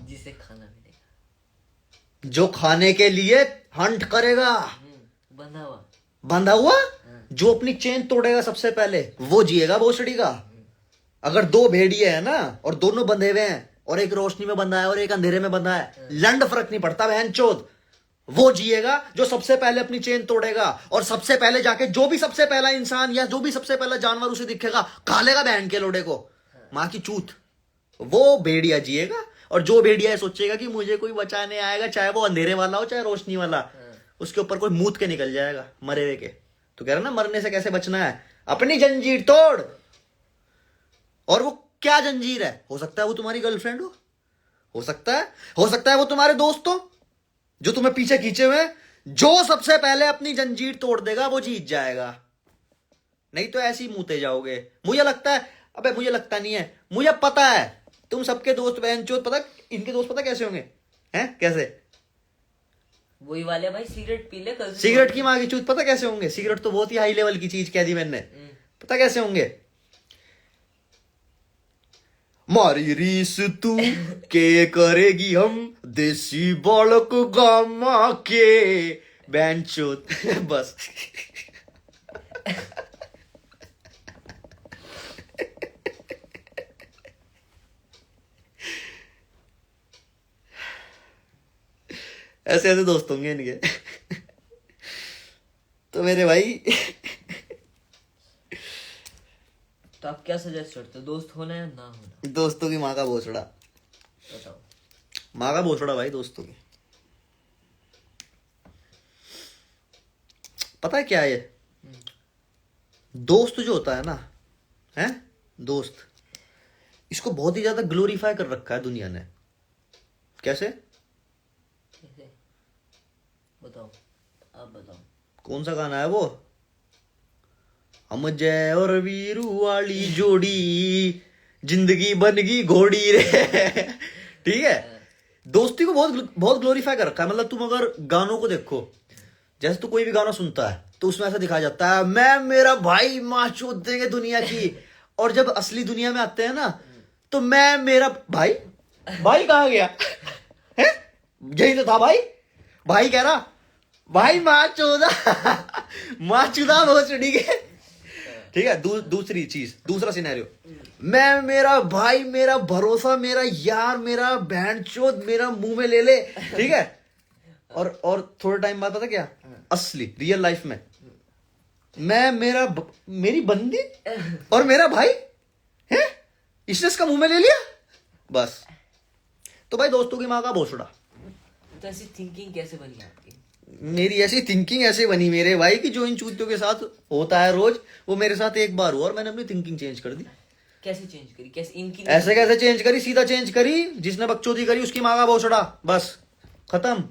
जिसे खाना मिलेगा, जो खाने के लिए हंट करेगा। बंधा हुआ जो अपनी चेन तोड़ेगा सबसे पहले वो जिएगा भोसड़ी का। अगर दो भेड़िए है ना और दोनों बंधे हुए हैं, और एक रोशनी में बंधा है और एक अंधेरे में बंधा है, लंड फर्क नहीं पड़ता बहनचोद। वो जिएगा जो सबसे पहले अपनी चेन तोड़ेगा, और सबसे पहले जाके जो भी सबसे पहला इंसान या जो भी सबसे पहला जानवर उसे दिखेगा खा लेगा बहन के लोड़े को, मां की चूत। वो भेड़िया जिएगा। और जो भेड़िया सोचेगा कि मुझे कोई बचाने आएगा, चाहे वो अंधेरे वाला हो चाहे रोशनी वाला, उसके ऊपर कोई मूत के निकल जाएगा मरे हुए के। तो कह रहा ना मरने से कैसे बचना है? अपनी जंजीर तोड़। और वो क्या जंजीर है? हो सकता है वो तुम्हारी गर्लफ्रेंड हो सकता है वो तुम्हारे दोस्त हो जो तुम्हें पीछे खींचे हुए। जो सबसे पहले अपनी जंजीर तोड़ देगा वो जीत जाएगा, नहीं तो ऐसे ही मुंहते जाओगे। मुझे लगता है, अबे मुझे लगता नहीं है, मुझे पता है तुम सबके दोस्त बहनचोद, पता इनके दोस्त पता कैसे होंगे? हैं कैसे? वही वाले भाई सिगरेट पी ले कल। सिगरेट की मां की चूत पता कैसे होंगे? सिगरेट तो बहुत ही हाई लेवल की चीज कह दी मैंने। पता कैसे होंगे? मारी रीस तू के करेगी हम देसी बालक गामा के बैंचोत बस। ऐसे ऐसे दोस्त होंगे इनके। तो मेरे भाई तो आप क्या सजेस्ट करते हो, दोस्त होना या ना होना? दोस्तों की माँ का भोसड़ा, बताओ। माँ का भोसड़ा भाई दोस्तों की। पता है क्या है ये दोस्त जो होता है ना, है दोस्त, इसको बहुत ही ज्यादा ग्लोरीफाई कर रखा है दुनिया ने। कैसे? कैसे बताओ, आप बताओ। कौन सा गाना है वो? हम जय और वीरू वाली जोड़ी, जिंदगी बन गई घोड़ी रे। ठीक है, दोस्ती को बहुत बहुत ग्लोरीफाई कर रखा है। मतलब तुम अगर गानों को देखो, जैसे तू कोई भी गाना सुनता है तो उसमें ऐसा दिखाया जाता है मैं मेरा भाई माँ चोद देंगे दुनिया की, और जब असली दुनिया में आते हैं ना तो मैं मेरा भाई, भाई कहाँ गया है? यही तो था भाई। भाई कह रहा भाई माँ चोदा, माँ चुदा भोसड़ी के। ठीक है, दूसरी चीज, दूसरा सिनेरियो, मैं मेरा भाई, मेरा भरोसा, मेरा यार, मेरा बहन चोद, मेरा मुंह में ले ले। ठीक है, और थोड़े टाइम बाद पता क्या, असली रियल लाइफ में मैं मेरी बंदी और मेरा भाई है, इसने इसका मुंह में ले लिया बस। तो भाई दोस्तों की माँ का भोसड़ा। तो ऐसी थिंकिंग कैसे बनी आपकी? मेरी ऐसी थिंकिंग ऐसे बनी मेरे भाई कि जो इन चूतियों के साथ होता है रोज, वो मेरे साथ एक बार हुआ और मैंने अपनी थिंकिंग चेंज कर दी। कैसे चेंज करी? कैसे इनकी ऐसे कैसे चेंज करी? सीधा चेंज करी, जिसने बकचोदी करी उसकी माँ का भोसड़ा, बस खत्म।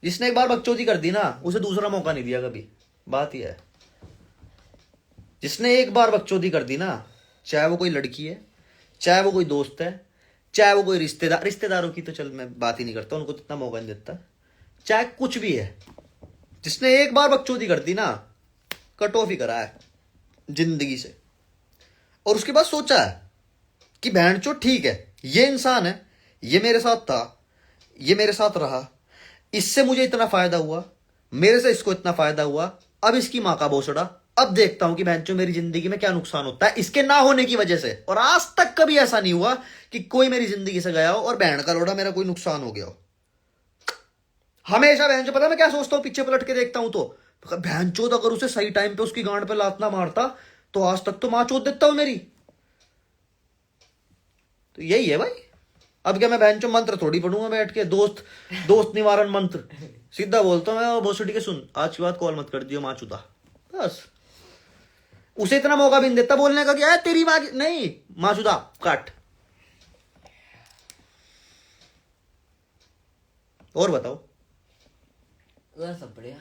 जिसने एक बार बकचोदी कर दी ना उसे दूसरा मौका नहीं दिया कभी। बात यह है, जिसने एक बार बकचोदी कर दी ना, चाहे वो कोई लड़की है, चाहे वो कोई दोस्त है, चाहे वो कोई रिश्तेदार, रिश्तेदारों की तो चल मैं बात ही नहीं करता, उनको तो इतना मौका नहीं देता, चाहे कुछ भी है, जिसने एक बार बकचोदी कर दी ना, कट ऑफ ही करा है जिंदगी से। और उसके बाद सोचा है कि बहनचोद ठीक है, ये इंसान है, ये मेरे साथ था, ये मेरे साथ रहा, इससे मुझे इतना फायदा हुआ, मेरे से इसको इतना फायदा हुआ, अब इसकी माँ का भोसड़ा, अब देखता हूं कि बहनचोद मेरी जिंदगी में क्या नुकसान होता है इसके ना होने की वजह से। और आज तक कभी ऐसा नहीं हुआ कि कोई मेरी जिंदगी से गया हो और बहन का लोड़ा मेरा कोई नुकसान हो गया हो। हमेशा बहनचोद, पता है मैं क्या सोचता हूं, पीछे पलट के देखता हूं तो बहनचोद अगर उसे सही टाइम पे उसकी गांड पे लात ना मारता तो आज तक तो मां चोद देता हूं मेरी। तो यही है भाई। अब क्या मैं बहनचोद मंत्र थोड़ी पढ़ूंगा बैठ के, दोस्त निवारण मंत्र सीधा बोलता हूं मैं, भोसड़ी के सुन आज की बात कॉल मत कर दियो मां चुदा, बस। उसे इतना मौका भी नहीं देता बोलने का कि यार तेरी मां नहीं, मां चुदा काट। और बताओ सब बढ़िया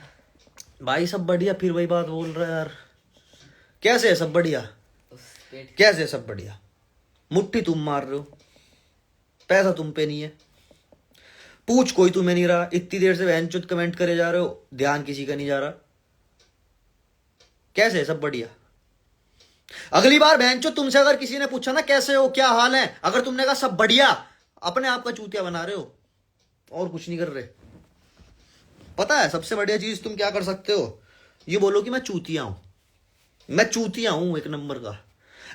भाई, सब बढ़िया। फिर वही बात बोल रहा है यार, कैसे है सब बढ़िया? पेट कैसे है सब बढ़िया? मुट्ठी तुम मार रहे हो, पैसा तुम पे नहीं है, पूछ कोई तुम्हें नहीं रहा, इतनी देर से बहनचोद कमेंट करे जा रहे हो, ध्यान किसी का नहीं जा रहा। कैसे है सब बढ़िया? अगली बार बहनचोद तुमसे अगर किसी ने पूछा ना कैसे हो, क्या हाल है, अगर तुमने कहा सब बढ़िया, अपने आप का चूतिया बना रहे हो और कुछ नहीं कर रहे। पता है सबसे बढ़िया चीज तुम क्या कर सकते हो? ये बोलो कि मैं चूतिया हूं, मैं चूतिया हूं एक नंबर का,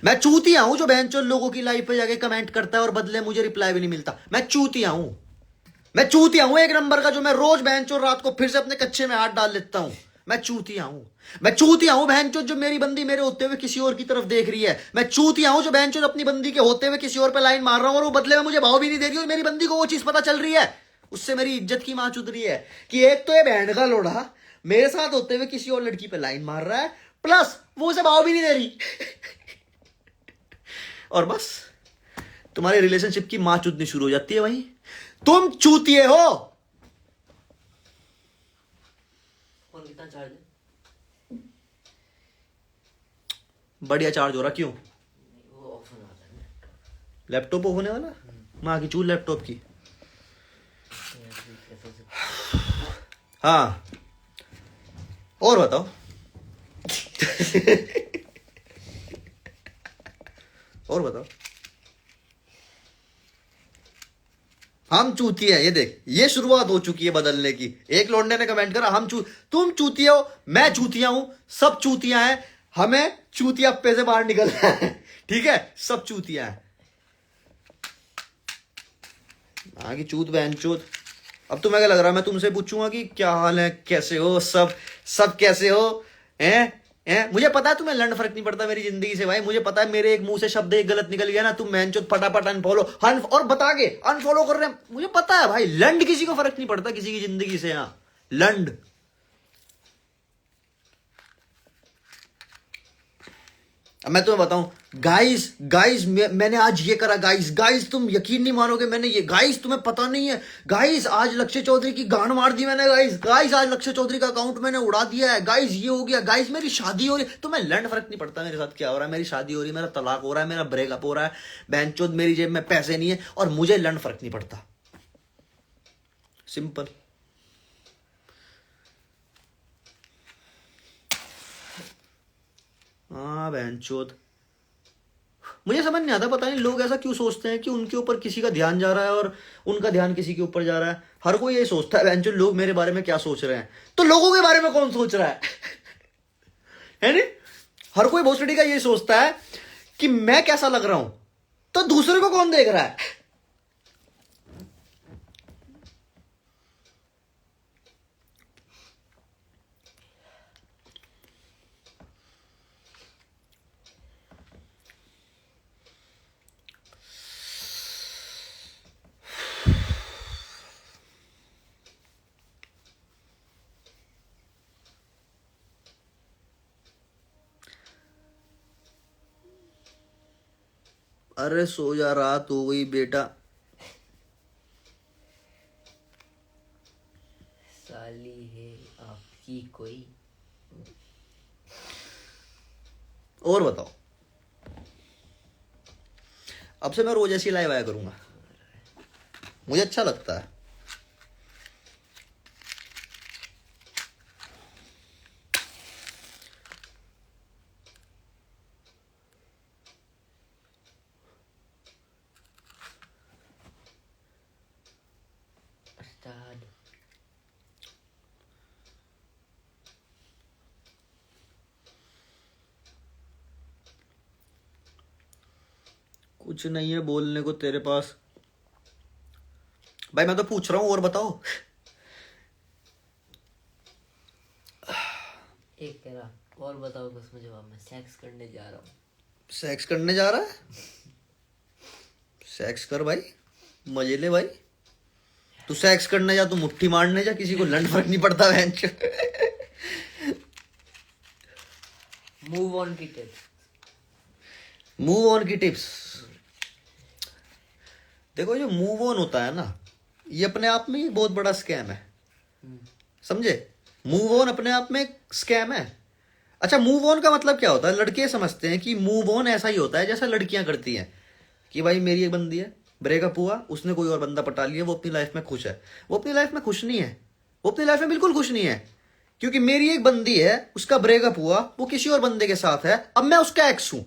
मैं चूतिया हूं जो बहनचोद लोगों की लाइफ पे जाके कमेंट करता है और बदले मुझे रिप्लाई भी नहीं मिलता। मैं चूतिया हूं, मैं चूतिया हूं एक नंबर का, जो मैं रोज बहनचोद रात को फिर से अपने कच्चे में हाथ डाल लेता हूं। मैं चूतिया हूं, मैं चूतिया हूं बहनचोद जो मेरी बंदी मेरे होते हुए किसी और की तरफ देख रही है। मैं चूतिया हूं जो बहनचोद अपनी बंदी के होते हुए किसी और पे लाइन मार रहा हूं और वो बदले में मुझे भाव भी नहीं दे रही और मेरी बंदी को वो चीज पता चल रही है। उससे मेरी इज्जत की मां चुद रही है कि एक तो ये बहन का लोड़ा मेरे साथ होते हुए किसी और लड़की पे लाइन मार रहा है, प्लस वो उसे भाव भी नहीं दे रही। और बस तुम्हारे रिलेशनशिप की मां चुदनी शुरू हो जाती है वहीं। तुम चूतिए हो। फोन कितना चार्ज है? बढ़िया चार्ज हो रहा, क्यों? वो ऑफ होने वाला है। लैपटॉप होने वाला? मां की चूल लैपटॉप की। हाँ, और बताओ। और बताओ। हम चूती है, ये देख, ये शुरुआत हो चुकी है बदलने की। एक लौंडे ने कमेंट करा तुम चूतिया हो, मैं चूतिया हूं, सब चूतिया हैं, हमें चूतियाप्पे से बाहर निकलना है। ठीक है, सब चूतिया है। आगे चूत बहन चूत। अब तुम्हें क्या लग रहा है मैं तुमसे पूछूंगा कि क्या हाल है, कैसे हो, सब सब कैसे हो, हैं? मुझे पता है तुम्हें लंड फर्क नहीं पड़ता मेरी जिंदगी से भाई। मुझे पता है मेरे एक मुंह से शब्द एक गलत निकल गया ना, तुम मैंचोद फटाफट अनफॉलो और बता के अनफॉलो कर रहे हैं। मुझे पता है भाई, लंड किसी को फर्क नहीं पड़ता किसी की जिंदगी से। यहाँ लंड अब मैं तुम्हें बताऊं, गाइस गाइस मैंने आज ये करा, गाइस गाइस तुम यकीन नहीं मानोगे, मैंने ये, गाइस तुम्हें पता नहीं है, गाइस आज लक्ष्य चौधरी की गांड मार दी मैंने, गाइस गाइस आज लक्ष्य चौधरी का अकाउंट मैंने उड़ा दिया है, गाइस ये हो गया, गाइस मेरी शादी हो रही। तुम्हें लंड फर्क नहीं पड़ता मेरे साथ क्या हो रहा है। मेरी शादी हो रही है, मेरा तलाक हो रहा है, मेरा ब्रेकअप हो रहा है, बहनचोद मेरी जेब में पैसे नहीं है, और मुझे लंड फर्क नहीं पड़ता। सिंपल। हाँ बहनचोद, मुझे समझ नहीं आता, पता नहीं लोग ऐसा क्यों सोचते हैं कि उनके ऊपर किसी का ध्यान जा रहा है और उनका ध्यान किसी के ऊपर जा रहा है। हर कोई ये सोचता है बहनचोद लोग मेरे बारे में क्या सोच रहे हैं, तो लोगों के बारे में कौन सोच रहा है नहीं? हर कोई भोसड़ी का ये सोचता है कि मैं कैसा लग रहा हूं, तो दूसरे को कौन देख रहा है। अरे सो जा, रात हो गई बेटा। साली है आपकी कोई। और बताओ, अब से मैं रोज ऐसी लाइव आया करूंगा, मुझे अच्छा लगता है। स्टार्ट। कुछ नहीं है बोलने को तेरे पास भाई, मैं तो पूछ रहा हूं, और बताओ। एक कह रहा और बताओ, बस मुझे जवाब, मैं सेक्स करने जा रहा हूँ। सेक्स करने जा रहा है? सेक्स कर भाई, मजे ले भाई। तू सेक्स करने जा, तू मुट्ठी मारने जा, किसी को लंड फर्क नहीं पड़ता बहन। मूव ऑन की टिप्स। मूव ऑन की टिप्स, देखो जो मूव ऑन होता है ना, ये अपने आप में ही बहुत बड़ा स्कैम है, समझे? मूव ऑन अपने आप में एक स्कैम है। अच्छा, मूव ऑन का मतलब क्या होता है? लड़के समझते हैं कि मूव ऑन ऐसा ही होता है जैसा लड़कियां करती हैं, कि भाई मेरी एक बंदी है, ब्रेकअप हुआ, उसने कोई और बंदा पटा लिया, वो अपनी लाइफ में खुश है। वो अपनी लाइफ में खुश नहीं है, वो अपनी लाइफ में बिल्कुल खुश नहीं है, क्योंकि मेरी एक बंदी है, उसका ब्रेकअप हुआ, वो किसी और बंदे के साथ है, अब मैं उसका एक्स हूं,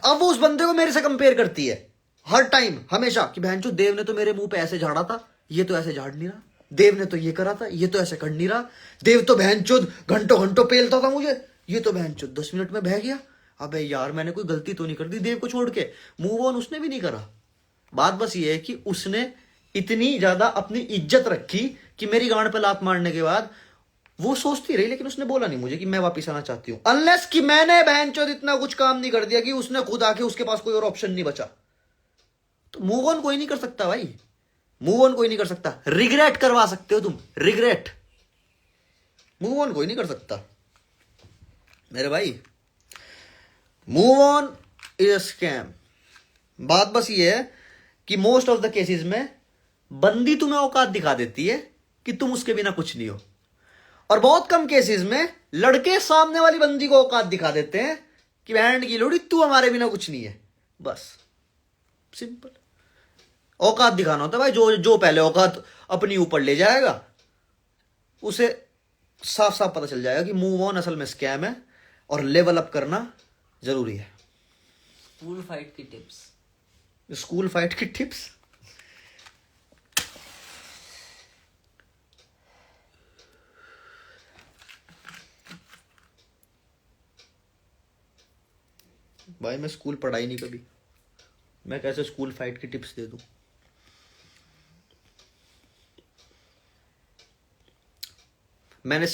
अब वो उस बंदे को मेरे से कंपेयर करती है हर टाइम, हमेशा, कि बहनचोद देव ने तो मेरे मुंह पे ऐसे झाड़ा था, ये तो ऐसे झाड़ नहीं रहा, देव ने तो ये करा था, ये तो ऐसे कर नहीं रहा, देव तो बहनचोद घंटों घंटों पेलता था मुझे, ये तो बहनचोद 10 मिनट में बह गया। अबे यार, मैंने कोई गलती तो नहीं कर दी देव को छोड़ के? मूव ऑन उसने भी नहीं करा। बात बस ये है कि उसने इतनी ज्यादा अपनी इज्जत रखी कि मेरी गांड पे लात मारने के बाद वो सोचती रही, लेकिन उसने बोला नहीं मुझे कि मैं वापिस आना चाहती हूं, अनलेस कि मैंने बहनचोद इतना कुछ काम नहीं कर दिया कि उसने खुद आके, उसके पास कोई और ऑप्शन नहीं बचा। तो मूव ऑन कोई नहीं कर सकता भाई, मूव ऑन कोई नहीं कर सकता। रिग्रेट करवा सकते हो तुम, रिग्रेट, मूव ऑन कोई नहीं कर सकता मेरे भाई। Move on is a scam. बात बस ये है कि मोस्ट ऑफ द केसेस में बंदी तुम्हें औकात दिखा देती है कि तुम उसके बिना कुछ नहीं हो, और बहुत कम केसेस में लड़के सामने वाली बंदी को औकात दिखा देते हैं कि बहन की लोड़ी तू हमारे बिना कुछ नहीं है। बस सिंपल। औकात दिखाना होता है भाई, जो जो पहले औकात अपनी ऊपर ले जाएगा उसे साफ साफ पता चल जाएगा कि मूव ऑन असल में स्कैम है और लेवल अप करना जरूरी है। स्कूल फाइट की टिप्स। स्कूल फाइट की टिप्स, भाई मैं स्कूल पढ़ाई नहीं कभी, मैं कैसे स्कूल फाइट की टिप्स दे दूं? मैंने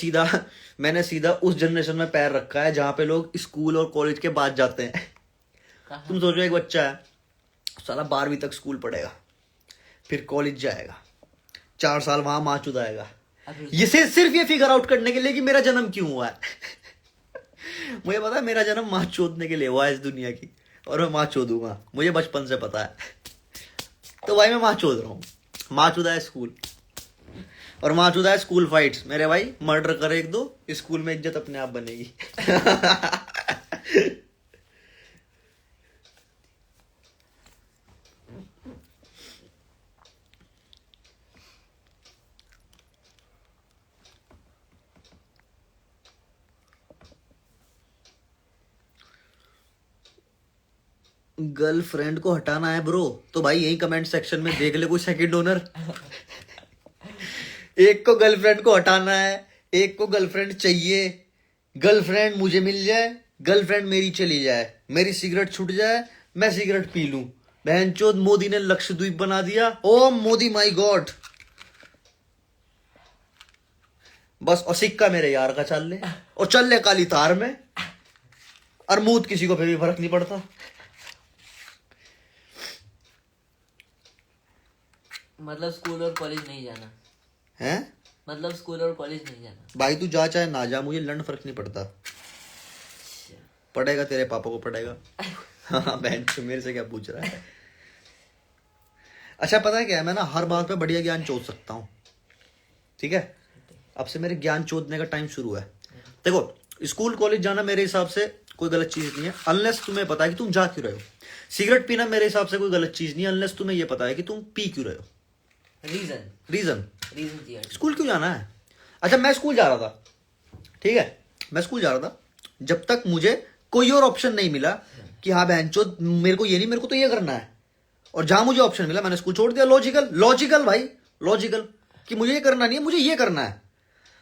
सीधा उस जनरेशन में पैर रखा है जहां पे लोग स्कूल और कॉलेज के बाद जाते हैं। कहाँ? तुम सोचो एक बच्चा है, साला 12वीं तक स्कूल पढ़ेगा, फिर कॉलेज जाएगा, 4 साल वहां माँ चुदाएगा, अभी ये सिर्फ ये फिगर आउट करने के लिए कि मेरा जन्म क्यों हुआ है। मुझे पता है मेरा जन्म माँ चोदने के लिए हुआ है इस दुनिया की, और मैं माँ चोदूंगा, मुझे बचपन से पता है। तो भाई मैं माँ चोद रहा हूँ, माँ चुदा है स्कूल, और माँ चुदा है स्कूल फाइट्स। मेरे भाई मर्डर करे 1-2, स्कूल में इज्जत अपने आप बनेगी। गर्लफ्रेंड को हटाना है ब्रो, तो भाई यही कमेंट सेक्शन में देख ले कोई सेकंड ओनर। एक को गर्लफ्रेंड को हटाना है, एक को गर्लफ्रेंड चाहिए, गर्लफ्रेंड मुझे मिल जाए, गर्लफ्रेंड मेरी चली जाए, मेरी सिगरेट छूट जाए, मैं सिगरेट पी लूं। बहनचोद मोदी ने लक्षद्वीप बना दिया, ओ मोदी माय गॉड। बस और सिक्का मेरे यार का चल ले, और चल ले काली तार में, और मूत किसी को फिर भी फर्क नहीं पड़ता। मतलब स्कूल और कॉलेज नहीं जाना हैं मतलब स्कूल और कॉलेज नहीं जाना। भाई तू जा चाहे ना जा, मुझे लंड फर्क नहीं पड़ता। पड़ेगा तेरे पापा को पड़ेगा। हाँ बहन तो मेरे से क्या पूछ रहा है। अच्छा पता है क्या है, मैं ना हर बात पे बढ़िया ज्ञान चोद सकता हूँ, ठीक है। अब से मेरे ज्ञान चोदने का टाइम शुरू है। देखो स्कूल कॉलेज जाना मेरे हिसाब से कोई गलत चीज नहीं है, अनलेस तुम्हें पता है कि तुम जा क्यों रहे हो। सिगरेट पीना मेरे हिसाब से कोई गलत चीज नहीं है, अनलेस तुम्हें ये पता है कि तुम पी क्यों रहे हो। रीजन चाहिए। स्कूल क्यों जाना है। अच्छा मैं स्कूल जा रहा था, ठीक है, मैं स्कूल जा रहा था जब तक मुझे कोई और ऑप्शन नहीं मिला कि हाँ बहनचो मेरे को ये नहीं, मेरे को तो ये करना है, और जहां मुझे ऑप्शन मिला मैंने स्कूल छोड़ दिया। लॉजिकल भाई, लॉजिकल कि मुझे ये करना नहीं है, मुझे ये करना है।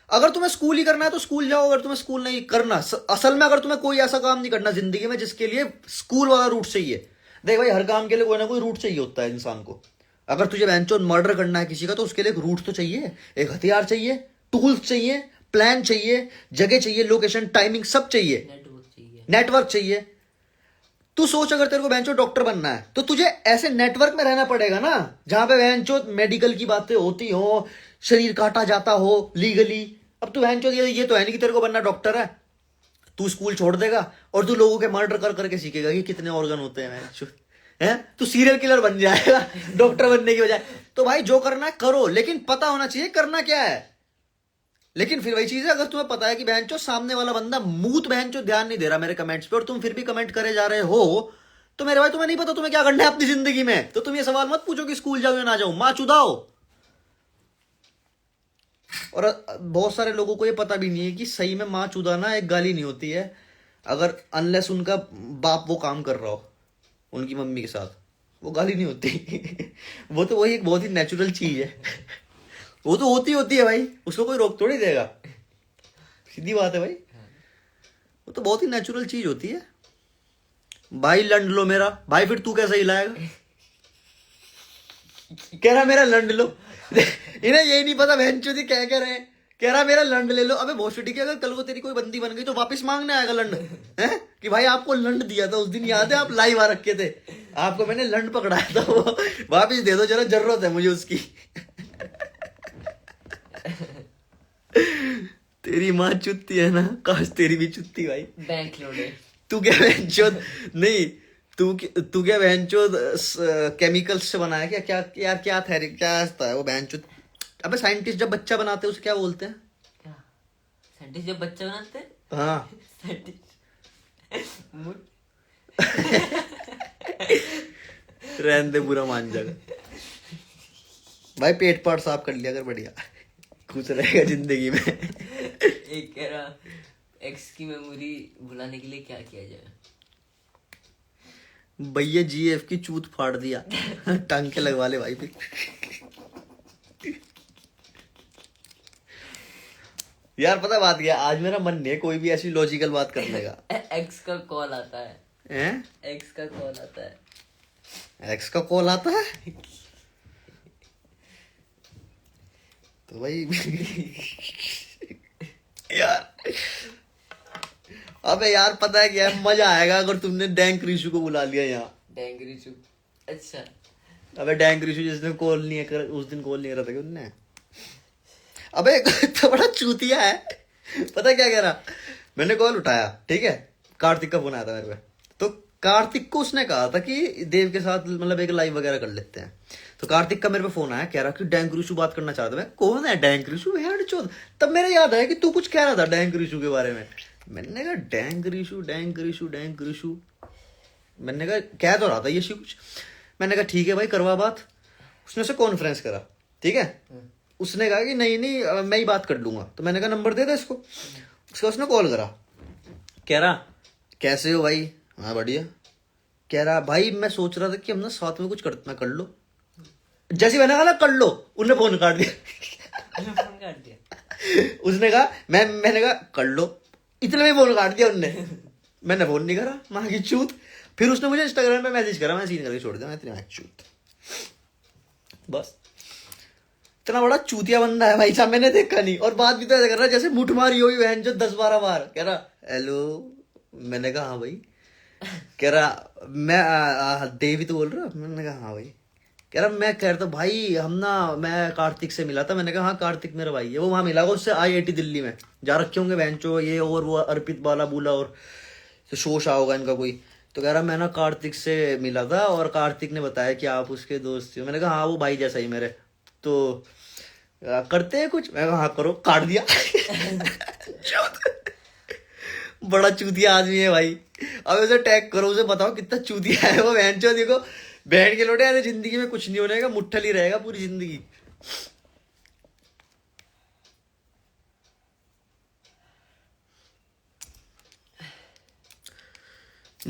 अगर तुम्हें स्कूल ही करना है तो स्कूल जाओ, अगर तुम्हें स्कूल नहीं करना, असल में अगर तुम्हें कोई ऐसा काम नहीं करना जिंदगी में जिसके लिए स्कूल वाला रूट चाहिए। देख भाई हर काम के लिए कोई ना कोई रूट चाहिए होता है इंसान को। अगर तुझे बहनचो मर्डर करना है किसी का तो उसके लिए एक रूट तो चाहिए, एक हथियार चाहिए, टूल्स चाहिए, प्लान चाहिए, जगह चाहिए, लोकेशन, टाइमिंग सब चाहिए, नेटवर्क चाहिए। तू सोच अगर तेरे को बेंचो डॉक्टर बनना है तो तुझे ऐसे नेटवर्क में रहना पड़ेगा ना जहां पे बेंचो मेडिकल की बातें होती हो, शरीर काटा जाता हो लीगली। अब तू बेंचो ये तो है नहीं कि तेरे को बनना डॉक्टर है। तू स्कूल छोड़ देगा और तू लोगों के मर्डर कर करके सीखेगा कि कितने ऑर्गन होते हैं, हैं तू सीरियल किलर बन जाएगा डॉक्टर बनने की बजाय। तो भाई जो करना है करो, लेकिन पता होना चाहिए करना क्या है। लेकिन फिर वही चीज है, अगर तुम्हें पता है कि बहनचो सामने वाला बंदा मूत बहनचो ध्यान नहीं दे रहा मेरे कमेंट्स पे और तुम फिर भी कमेंट करे जा रहे हो, तो मेरे भाई तुम्हें नहीं पता तुम्हें क्या करना है अपनी जिंदगी में, तो तुम ये सवाल मत पूछो कि स्कूल जाओ या ना जाओ, मां चुदाओ। और बहुत सारे लोगों को ये पता भी नहीं है कि सही में मां चुदाना एक गाली नहीं होती है, अगर अनलेस उनका बाप वो काम कर रहा हो उनकी मम्मी के साथ, वो गाली नहीं होती। वो तो वही एक बहुत ही नेचुरल चीज है। वो तो होती है भाई, उसको कोई रोक थोड़ी देगा, सीधी बात है भाई, वो तो बहुत ही नेचुरल चीज होती है। भाई लंड लो मेरा भाई, फिर तू कैसे हिलाएगा। कह रहा मेरा लंड लो। इन्हें यही नहीं पता बहनचोदी क्या कह रहे हैं, कह रहा मेरा लंड ले लो। अबे भोसड़ी की अगर कल को तेरी कोई बंदी बन गई तो वापस मांगने आएगा लंड है कि भाई आपको लंड दिया था उस दिन, याद है आप लाइव आ रखे थे, आपको मैंने लंड पकड़ाया था, वो वापस दे दो जरा, जरूरत है मुझे उसकी। तेरी माँ चुत्ती है ना, काश तेरी भी चुत्ती भाई। बैंक लोडे। तू क्या बहनचोद नहीं, तू क्या बहनचोद केमिकल्स से बनाया क्या क्या यार, क्या था क्या है वो बहनचोद। अबे साइंटिस्ट जब बच्चा बनाते हैं उसे क्या बोलते हैं। क्या साइंटिस्ट जब बच्चा बनाते हैं। हाँ रहने दे, बुरा मान जाएगा भाई, पेट पाट साफ कर लिया अगर बढ़िया खुश रहेगा जिंदगी में। एक कह रहा एक्स की मेमोरी भुलाने के लिए क्या किया जाए। भैया जीएफ की चूत फाड़ दिया। टांग के लगवा ले भाई फिर। यार पता बात क्या, आज मेरा मन नहीं है कोई भी ऐसी लॉजिकल बात करने का। एक्स का कॉल आता है, हैं? एक्स का कॉल आता है, एक्स का कॉल आता है तो भाई अबे यार पता है क्या है, मजा आएगा अगर तुमने डैंक ऋषु को बुला लिया यहाँ। डैंग रिचू, अच्छा अबे डैंक ऋषु जिस दिन कॉल नहीं कर, उस दिन कॉल नहीं करा था क्या उनने? अबे तो बड़ा चूतिया है। पता है क्या कह रहा, मैंने कॉल उठाया, ठीक है, कार्तिक का फोन आया था मेरे पे। तो कार्तिक को उसने कहा था कि देव के साथ मतलब एक लाइव वगैरह कर लेते हैं। तो कार्तिक का मेरे पे फोन आया, कह रहा कि डैंक ऋषु बात करना चाहता है। मैं कौन है डैंक ऋषु, हेड चोद। तब मेरे याद आया कि तू कुछ कह रहा था डैंक ऋषु के बारे में। मैंने कहा dank Rishu dank Rishu dank Rishu, मैंने कहा कह तो रहा था ये कुछ। मैंने कहा ठीक है भाई करवा बात। उसने उसे कॉन्फ्रेंस करा, ठीक है। उसने कहा कि नहीं नहीं मैं ही बात कर लूंगा। तो मैंने कहा नंबर दे दे इसको। उसका उसने कॉल करा, कह रहा कैसे हो भाई, हाँ बढ़िया। कह रहा भाई मैं सोच रहा था कि हम ना साथ में कुछ करना, कर लो। जैसे मैंने कहा ना कर लो, उन्हें फोन काट दिया। फोन काट दिया। उसने कहा मैंने कहा कर लो, इतने में फोन काट दिया उनने। मैंने फोन नहीं करा, माँ की चूत। फिर उसने मुझे इंस्टाग्राम पे मैसेज करा, मैं सीन करके छोड़ दिया, मैं तेरी माँ की चूत। बस इतना बड़ा चूतिया बंदा है भाई साहब, मैंने देखा नहीं। और बात भी तो ऐसा कर रहा है जैसे मुठ मारी हुई बहन जो 10-12 बार। कह रहा हेलो, मैंने कहा हाँ भाई। कह रहा मैं देवी तो बोल रहा, मैंने कहा हाँ भाई। कह रहा मैं कह रहा था भाई हम ना, मैं कार्तिक से मिला था। मैंने कहा हाँ कार्तिक मेरा भाई है। वो वहां मिला उससे IIT दिल्ली में जा रखे होंगे बहनचो ये और वो अर्पित बाला बूला और तो शोश होगा इनका कोई। तो कह रहा मैं ना कार्तिक से मिला था और कार्तिक ने बताया कि आप उसके दोस्त हो। मैंने कहा हाँ वो भाई जैसा ही मेरे। तो करते हैं कुछ, मैं कहा हाँ करो। काट दिया। बड़ा चूतिया आदमी है भाई। अब उसे टैग करो, उसे बताओ कितना चूतिया है वो बहनचो। देखो बहन के लोटे यार, जिंदगी में कुछ नहीं होने का, मुट्ठल ही रहेगा पूरी जिंदगी।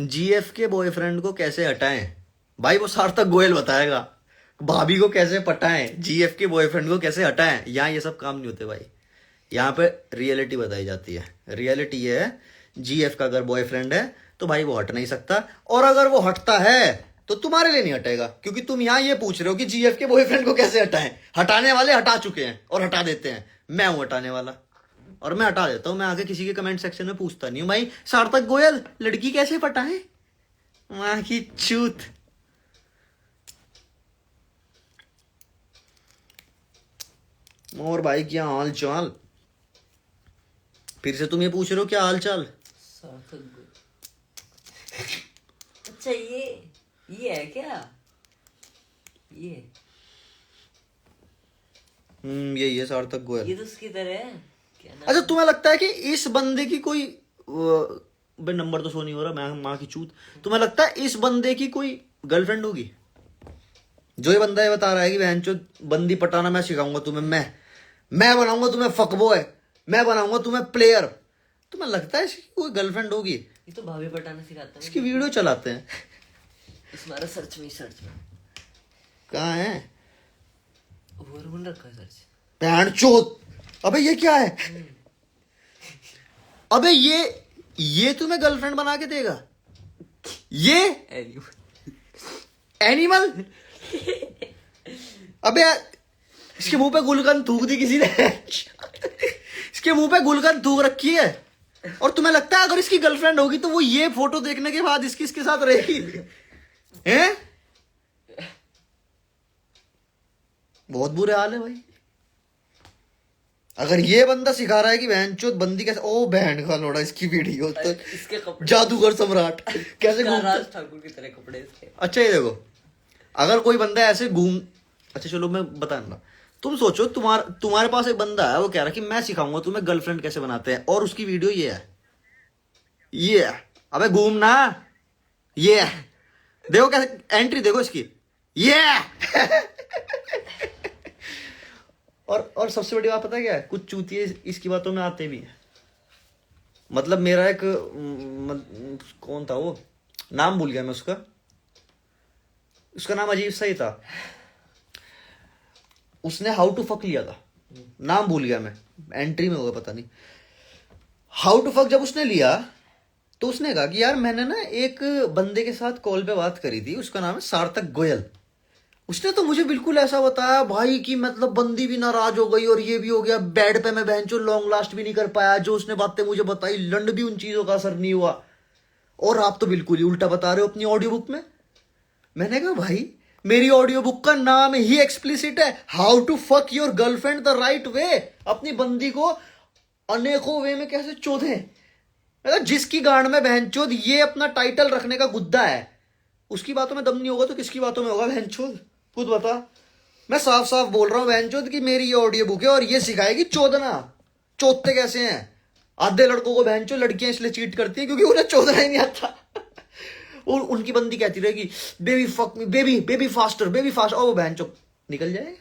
GF के बॉयफ्रेंड को कैसे हटाएं भाई, वो सार्थक गोयल बताएगा। भाभी को कैसे पटाएं, GF के बॉयफ्रेंड को कैसे हटाएं, यहाँ ये सब काम नहीं होते भाई। यहाँ पे रियलिटी बताई जाती है। रियलिटी ये है GF का अगर बॉयफ्रेंड है तो भाई वो हट नहीं सकता, और अगर वो हटता है तो तुम्हारे लिए नहीं हटेगा, क्योंकि तुम यहाँ ये पूछ रहे हो कि GF के बॉयफ्रेंड को कैसे हटाएं। हटाने वाले हटा चुके हैं और हटा देते हैं, मैं हूं हटाने वाला और मैं हटा देता हूं। मैं आगे किसी के कमेंट सेक्शन में पूछता नहीं हूं भाई सार्थक गोयल लड़की कैसे पटाए, वहां की चूत। और भाई क्या हाल चाल, फिर से तुम ये पूछ रहे हो क्या हाल चाल। सार्थक गोयल, अच्छा ये है क्या, ये यही है सार्थक गोयल। ये तो उसकी तरह है क्या नाम? अच्छा तुम्हें लगता है कि इस बंदे की कोई बे नंबर तो शो नहीं हो रहा, मैं माँ की चूत। तुम्हें लगता है इस बंदे की कोई गर्लफ्रेंड होगी? जो ये बंदा ये बता रहा है कि बहनचो बंदी पटाना मैं सिखाऊंगा तुम्हें, मैं बनाऊंगा तुम्हें फकबॉय, मैं बनाऊंगा तुम्हें प्लेयर। तुम्हें लगता है इसकी कोई गर्लफ्रेंड होगी? ये तो भाभी पटाना सिखाता है। इसकी वीडियो चलाते हैं। इसमारा सर्च में कहाँ है? वरुण रखा है सर्च। बहन चोत, अबे ये क्या है? अबे ये तुम्हें गर्लफ्रेंड बना के देगा? ये एनिमल। अबे यार, इसके मुंह पे गुलकंद थूक दी किसी ने। इसके मुंह पे गुलकंद थूक रखी है, और तुम्हें लगता है अगर इसकी गर्लफ्रेंड होगी तो वो ये फोटो देखने के बाद इसके साथ रहेगी? हैं? बहुत बुरे हाल है भाई। अगर ये बंदा सिखा रहा है कि बहनचोद बंदी कैसे, ओ बहन का लोड़ा, इसकी वीडियो तो इसके कपड़े जादूगर सम्राट कैसे राज ठाकुर की तरह कपड़े इसके। अच्छा ये देखो, अगर कोई बंदा ऐसे घूम, अच्छा चलो मैं बताऊंगा। तुम सोचो तुम्हारे पास एक बंदा है, वो कह रहा है कि मैं सिखाऊंगा तुम्हें गर्लफ्रेंड कैसे बनाते हैं, और उसकी वीडियो ये है। अबे घूमना, ये है। देखो कैसे एंट्री देखो इसकी, ये और सबसे बड़ी बात पता है क्या है, कुछ चूतिए इसकी बातों में आते भी हैं। मतलब मेरा एक कौन था वो, नाम भूल गया मैं उसका नाम अजीब सा ही था। उसने हाउ टू फक लिया था, नाम भूल गया मैं, एंट्री में होगा पता नहीं। हाउ टू फक जब उसने लिया तो उसने कहा कि यार मैंने ना एक बंदे के साथ कॉल पे बात करी थी, उसका नाम है सार्थक गोयल, उसने तो मुझे बिल्कुल ऐसा बताया भाई कि मतलब बंदी भी नाराज हो गई और ये भी हो गया, बेड पे मैं बहनचो लॉन्ग लास्ट भी नहीं कर पाया। जो उसने बातें मुझे बताई, लंड भी उन चीजों का असर नहीं हुआ। और आप तो बिल्कुल ही उल्टा बता रहे हो अपनी ऑडियो बुक में। मैंने कहा भाई मेरी ऑडियो बुक का नाम ही एक्सप्लिसिट है, how to fuck your girlfriend the right way. अपनी बंदी को अनेकों वे में कैसे चोदे। मतलब जिसकी गांड में बहनचोद ये अपना टाइटल रखने का गुद्दा है, उसकी बातों में दम नहीं होगा तो किसकी बातों में होगा बहनचोद? खुद बता। मैं साफ साफ बोल रहा हूं बहनचोद कि मेरी ये ऑडियो बुक है और ये सिखाएगी चोदना। चोदते कैसे हैं। आधे लड़कों को बहनचोद लड़कियां इसलिए चीट करती हैं क्योंकि उन्हें चोदना ही नहीं आता। और उनकी बंदी कहती रहेगी baby fuck me, baby baby faster, baby fast. और वो बहनचोद निकल जाएगा।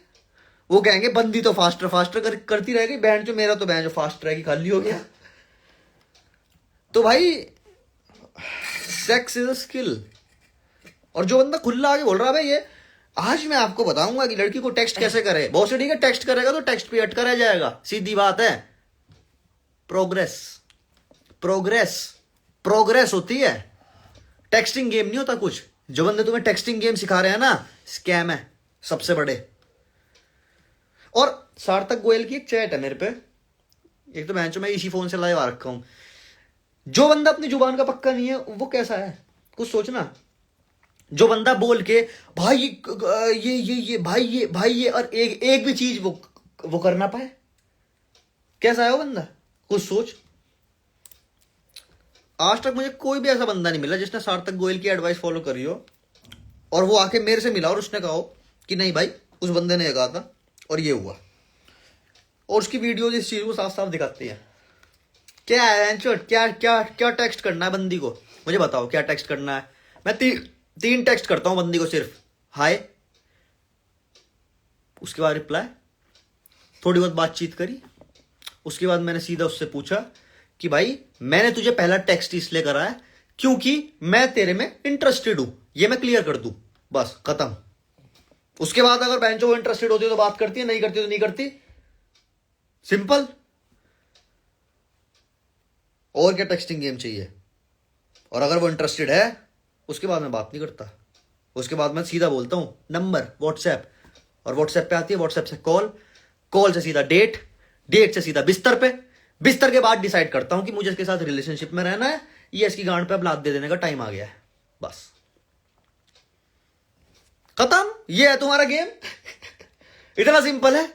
वो कहेंगे बंदी तो फास्टर फास्टर करती रहेगी, बहनचोद मेरा तो बहनचोद फास्ट रहेगी, खाली हो गया। तो भाई सेक्स इज अ स्किल। और जो बंदा खुला आगे बोल रहा है भाई ये, आज मैं आपको बताऊंगा कि लड़की को टेक्स्ट कैसे करे। बहुत से ठीक है, टेक्स्ट करेगा तो टेक्स्ट पे अटका रह जाएगा, सीधी बात है। प्रोग्रेस प्रोग्रेस प्रोग्रेस होती है, टेक्सटिंग गेम नहीं होता कुछ। जो बंदे तुम्हें टेक्सटिंग गेम सिखा रहे हैं ना, स्कैम है सबसे बड़े। और सार्थक गोयल की एक चैट है मेरे पे, एक तो मैं इसी फोन से लाइव आ रखा हूं। जो बंदा अपनी जुबान का पक्का नहीं है वो कैसा है कुछ सोचना। जो बंदा बोल के भाई ये भाई ये और एक भी चीज वो कर ना पाए, कैसा है वो बंदा कुछ सोच। आज तक मुझे कोई भी ऐसा बंदा नहीं मिला जिसने सार्थक गोयल की एडवाइस फॉलो करी हो और वो आके मेरे से मिला और उसने कहा हो कि नहीं भाई उस बंदे ने कहा था और ये हुआ। और उसकी वीडियो इस चीज को साफ साफ दिखाती है। क्या है क्या क्या क्या टेक्स्ट करना है बंदी को, मुझे बताओ क्या टेक्स्ट करना है। मैं तीन टेक्स्ट करता हूं बंदी को, सिर्फ हाय, उसके बाद रिप्लाई, थोड़ी बहुत बातचीत करी। उसके बाद मैंने सीधा उससे पूछा कि भाई मैंने तुझे पहला टेक्स्ट इसलिए करा है क्योंकि मैं तेरे में इंटरेस्टेड हूं, ये मैं क्लियर कर दूं, बस खत्म। उसके बाद अगर बहन जो इंटरेस्टेड होती है तो बात करती है, नहीं करती तो नहीं करती, सिंपल। और क्या टेक्सटिंग गेम चाहिए। और अगर वो इंटरेस्टेड है उसके बाद मैं बात नहीं करता, उसके बाद मैं सीधा बोलता हूं नंबर व्हाट्सएप, और व्हाट्सएप पे आती है, व्हाट्सएप से कॉल, कॉल से सीधा डेट, डेट से सीधा बिस्तर पे, बिस्तर के बाद डिसाइड करता हूं कि मुझे इसके साथ रिलेशनशिप में रहना है, ये इसकी गांड पे अब लात दे देने का टाइम आ गया है, बस खत्म। ये है तुम्हारा गेम। इतना सिंपल है।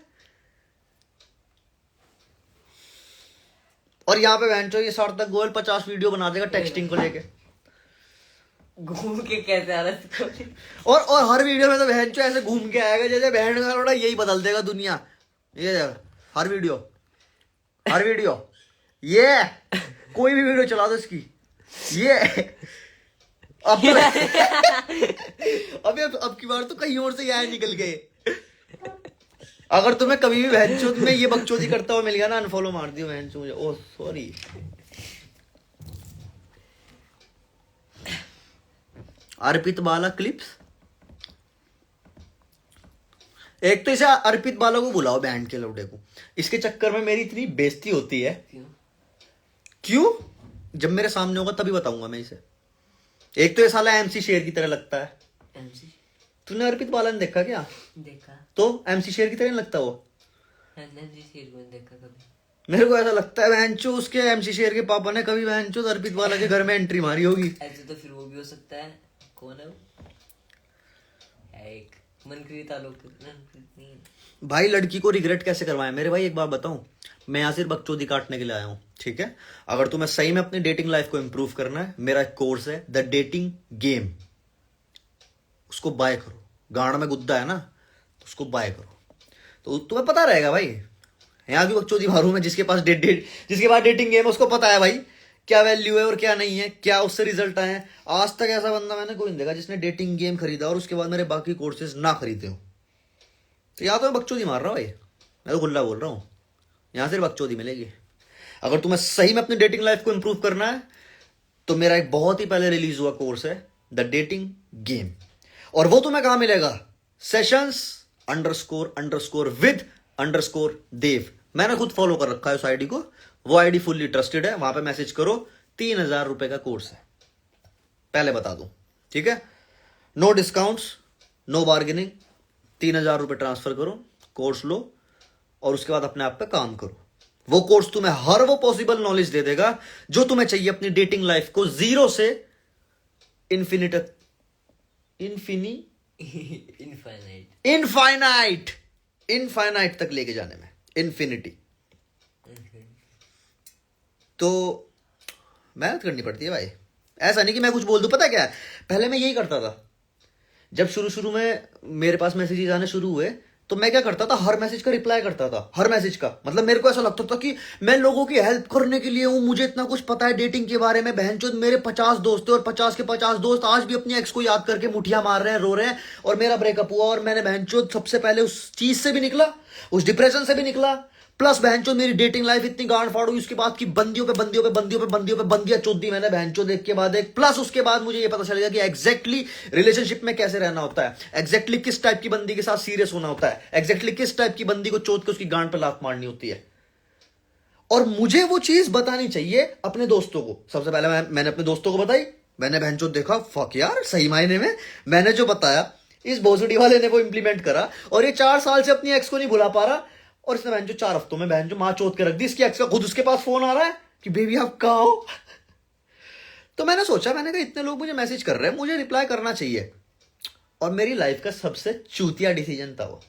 और यहां पे बहन चो ये सार्थक गोयल 50 वीडियो बना देगा टेक्सटिंग को लेके, घूम के कैसे आ रहा है। और हर वीडियो में तो बहन चो ऐसे घूम के आएगा जैसे बहन का थोड़ा यही बदल देगा दुनिया। ये हर वीडियो ये कोई भी वीडियो चला दो इसकी, ये अब की बार तो कहीं और से यहाँ निकल गए। अगर तुम्हें कभी भी बहनचोद में ये बकचोदी करता हुआ मिल गया ना, अनफॉलो मार दियो बहनचोद मुझे, ओह सॉरी। अर्पित बाला क्लिप्स, एक तो इसे अर्पित बाला को बुलाओ बैंड के लौटे को, इसके चक्कर में मेरी इतनी बेइज्जती होती है। क्यों? जब मेरे सामने होगा तभी बताऊंगा मैं इसे। एक तो ये साला एमसी शेर की तरह लगता है। एमसी तूने अर्पित बाला ने देखा क्या? देखा तो एमसी शेर की तरह नहीं लगता वो? एमसी शेर को नहीं देखा कभी। मेरे को ऐसा लगता है बहनचो उसके एमसी शेर के पापा ने कभी बहनचो अर्पित बाला के घर में एंट्री मारी होगी। ऐसे तो फिर वो भी हो सकता है। कौन है वो? एक मनप्रीत आलोक नहीं। भाई लड़की को रिग्रेट कैसे करवाएं मेरे भाई, एक बात बताऊं, मैं यहाँ सिर्फ बकचोदी काटने के लिए आया हूँ, ठीक है? अगर तुम्हें सही में अपनी डेटिंग लाइफ को इंप्रूव करना है, मेरा एक कोर्स है द डेटिंग गेम, उसको बाय करो। गाड़ में गुद्दा है ना तो उसको बाय करो, तो तुम्हें पता रहेगा भाई। यहाँ की बकचोदी मारू मैं, जिसके पास डेटिंग गेम है उसको पता है भाई क्या वैल्यू है और क्या नहीं है, क्या उससे रिजल्ट आए हैं। आज तक ऐसा बंदा मैंने कोई नहीं देखा जिसने डेटिंग गेम खरीदा और उसके बाद मेरे बाकी कोर्सेज ना खरीदे हो। तो या तो मैं बकचोदी मार रहा हूँ भाई, मैं तो खुला बोल रहा हूँ, यहां सिर्फ बकचोदी मिलेगी। अगर तुम्हें सही में अपनी डेटिंग लाइफ को इंप्रूव करना है तो मेरा एक बहुत ही पहले रिलीज हुआ कोर्स है द डेटिंग गेम, और वो तुम्हें कहां मिलेगा? sessions__with_dev। मैंने खुद फॉलो कर रखा है उस आईडी को, वो आईडी फुल्ली ट्रस्टेड है, वहां पे मैसेज करो। 3000 रुपए का कोर्स है, पहले बता दूं, ठीक है? नो डिस्काउंट्स, नो बार्गेनिंग, 3,000 रुपये ट्रांसफर करो, कोर्स लो और उसके बाद अपने आप पे काम करो। वो कोर्स तुम्हें हर वो पॉसिबल नॉलेज दे देगा जो तुम्हें चाहिए अपनी डेटिंग लाइफ को जीरो से इनफाइनाइट तक लेके जाने में, इन्फिनिटी। तो मेहनत करनी पड़ती है भाई, ऐसा नहीं कि मैं कुछ बोल दूं। पता क्या है, पहले मैं यही करता था। जब शुरू में मेरे पास मैसेजेस आने शुरू हुए तो मैं क्या करता था, हर मैसेज का रिप्लाई करता था, हर मैसेज का। मतलब मेरे को ऐसा लगता था कि मैं लोगों की हेल्प करने के लिए हूं, मुझे इतना कुछ पता है डेटिंग के बारे में। बहनचोद मेरे 50 दोस्त थे और 50 के 50 दोस्त आज भी अपनी एक्स को याद करके मुठियां मार रहे हैं, रो रहे हैं। और मेरा ब्रेकअप हुआ और मैंने बहनचोद सबसे पहले उस चीज से भी निकला, उस डिप्रेशन से भी निकला। प्लस बहनचोद मेरी डेटिंग लाइफ इतनी गांड फाड़ हुई उसके बाद की बंदियों पे बंदियां चोद दी मैंने बहनचोद एक के बाद एक। प्लस उसके बाद मुझे ये पता चलेगा कि एग्जैक्टली रिलेशनशिप में कैसे रहना होता है, एग्जैक्टली किस टाइप की बंदी के साथ सीरियस होना होता है, एग्जैक्टली किस टाइप की बंदी को चोद के उसकी गांड पे लात मारनी होती है। और मुझे वो चीज बतानी चाहिए अपने दोस्तों को। सबसे पहले मैंने अपने दोस्तों को बताई। मैंने बहनचोद देखा, फक यार, सही मायने में मैंने जो बताया इस भोसड़ी वाले ने वो इंप्लीमेंट करा और ये 4 साल से अपनी एक्स को नहीं भुला पा रहा। और इसने बहन जो 4 हफ्तों में बहन जो मां चोद के रख दी। इसकी एक्स का खुद उसके पास फोन आ रहा है कि बेबी आप कहाँ हो। तो मैंने सोचा, मैंने कहा इतने लोग मुझे मैसेज कर रहे हैं, मुझे रिप्लाई करना चाहिए। और मेरी लाइफ का सबसे चूतिया डिसीजन था वो,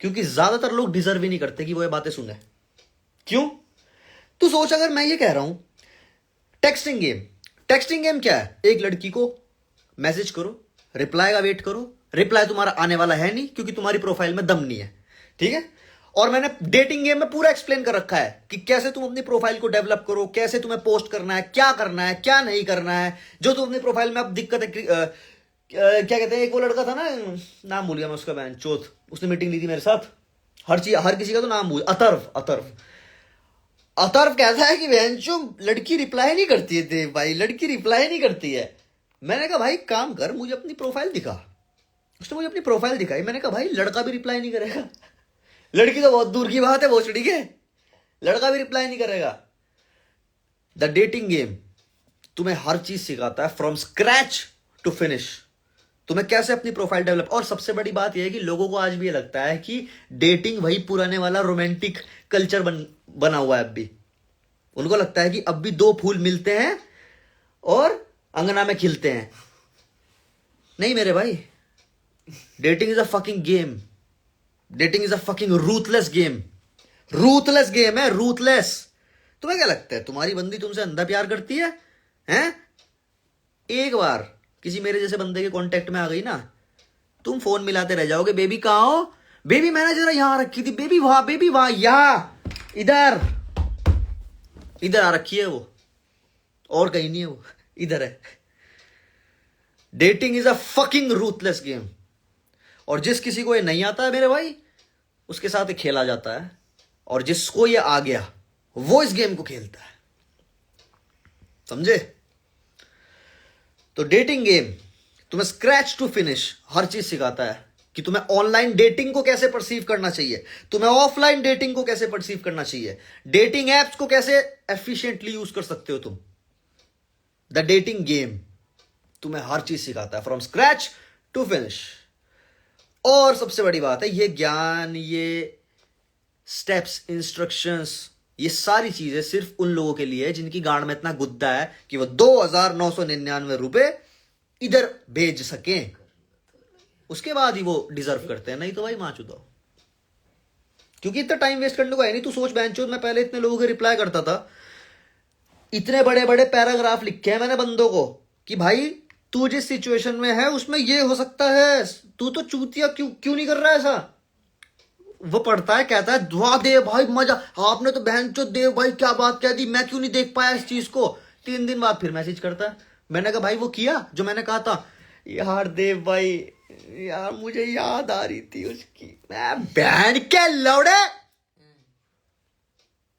क्योंकि ज्यादातर लोग डिजर्व ही नहीं करते कि वो ये बातें सुने। क्यों? तू सोच, अगर मैं ये कह रहा हूं टेक्सटिंग गेम क्या है? एक लड़की को मैसेज करो, रिप्लाई का वेट करो। रिप्लाई तुम्हारा आने वाला है नहीं क्योंकि तुम्हारी प्रोफाइल में दम नहीं है, ठीक है। और मैंने डेटिंग गेम में पूरा एक्सप्लेन कर रखा है कि कैसे तुम अपनी प्रोफाइल को डेवलप करो, कैसे तुम्हें पोस्ट करना है, क्या नहीं करना है। जो तुम अपनी प्रोफाइल में अब दिक्कत है, क्या कहते हैं, एक वो लड़का था ना, नाम भूल गया मैं उसका, बहन चौथ, उसने मीटिंग ली थी मेरे साथ। हर किसी का तो नाम भूल, अतर्फ कहता है कि बहन जो लड़की रिप्लाई नहीं करती है भाई, लड़की रिप्लाई नहीं करती है। मैंने कहा भाई काम कर, मुझे अपनी प्रोफाइल दिखा। उसने मुझे अपनी प्रोफाइल दिखाई। मैंने कहा भाई लड़का भी रिप्लाई नहीं करेगा, लड़की तो बहुत दूर की बात है, बहुत ठीक है, लड़का भी रिप्लाई नहीं करेगा। द डेटिंग गेम तुम्हें हर चीज सिखाता है, फ्रॉम स्क्रैच टू फिनिश। तुम्हें कैसे अपनी प्रोफाइल डेवलप। और सबसे बड़ी बात यह है कि लोगों को आज भी ये लगता है कि डेटिंग वही पुराने वाला रोमांटिक कल्चर बना हुआ है अब भी। उनको लगता है कि अब भी 2 फूल मिलते हैं और अंगना में खिलते हैं। नहीं मेरे भाई, dating is a fucking game. Dating is a fucking ruthless game है, रूथलेस। तुम्हें क्या लगता है तुम्हारी बंदी तुमसे अंधा प्यार करती है? हैं? एक बार किसी मेरे जैसे बंदे के कांटेक्ट में आ गई ना, तुम फोन मिलाते रह जाओगे, बेबी कहाँ हो, बेबी मैंने जरा यहां रखी थी, बेबी वहां, यहां, इधर आ रखी है वो, और कहीं नहीं है वो, इधर है। Dating is a fucking ruthless game. और जिस किसी को ये नहीं आता है मेरे भाई, उसके साथ ये खेला जाता है। और जिसको ये आ गया वो इस गेम को खेलता है, समझे? तो डेटिंग गेम तुम्हें स्क्रैच टू फिनिश हर चीज सिखाता है कि तुम्हें ऑनलाइन डेटिंग को कैसे परसीव करना चाहिए, तुम्हें ऑफलाइन डेटिंग को कैसे परसीव करना चाहिए, डेटिंग एप्स को कैसे एफिशिएंटली यूज कर सकते हो तुम। द डेटिंग गेम तुम्हें हर चीज सिखाता है, फ्रॉम स्क्रैच टू फिनिश। और सबसे बड़ी बात है, ये ज्ञान, ये स्टेप्स, इंस्ट्रक्शंस, ये सारी चीजें सिर्फ उन लोगों के लिए है जिनकी गांड में इतना गुद्दा है कि वो 2,999 रुपए इधर भेज सकें। उसके बाद ही वो डिजर्व करते हैं, नहीं तो भाई मां चुदाओ। क्योंकि इतना टाइम वेस्ट करने को है नहीं। तू सोच बेंचोद, मैं पहले इतने लोगों के रिप्लाई करता था, इतने बड़े बड़े पैराग्राफ लिखे हैं मैंने बंदों को कि भाई तू जिस सिचुएशन में है उसमें ये हो सकता है, तू तो चूतिया क्यों नहीं कर रहा है ऐसा। वो पढ़ता है, कहता है दुआ दे भाई, मजा, आपने तो बहन चो देव भाई क्या बात कह दी, मैं क्यों नहीं देख पाया इस चीज को। 3 दिन बाद फिर मैसेज करता है। मैंने कहा भाई वो किया जो मैंने कहा था? यार देव भाई, यार मुझे याद आ रही थी उसकी, मैं बहन के लौड़े,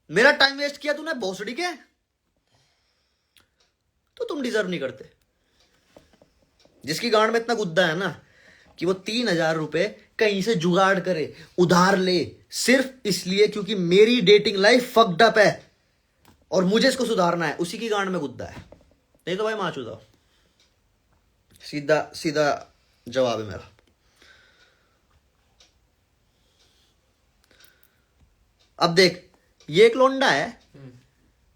मेरा टाइम वेस्ट किया तूने भोसड़ी के, तो तुम डिजर्व नहीं करते। जिसकी गांड में इतना गुद्दा है ना कि वो 3,000 रुपए कहीं से जुगाड़ करे, उधार ले, सिर्फ इसलिए क्योंकि मेरी डेटिंग लाइफ फक्ड अप है और मुझे इसको सुधारना है, उसी की गांड में गुद्दा है। नहीं तो भाई मां चुदाओ। सीधा सीधा जवाब है मेरा। अब देख, ये एक लौंडा है,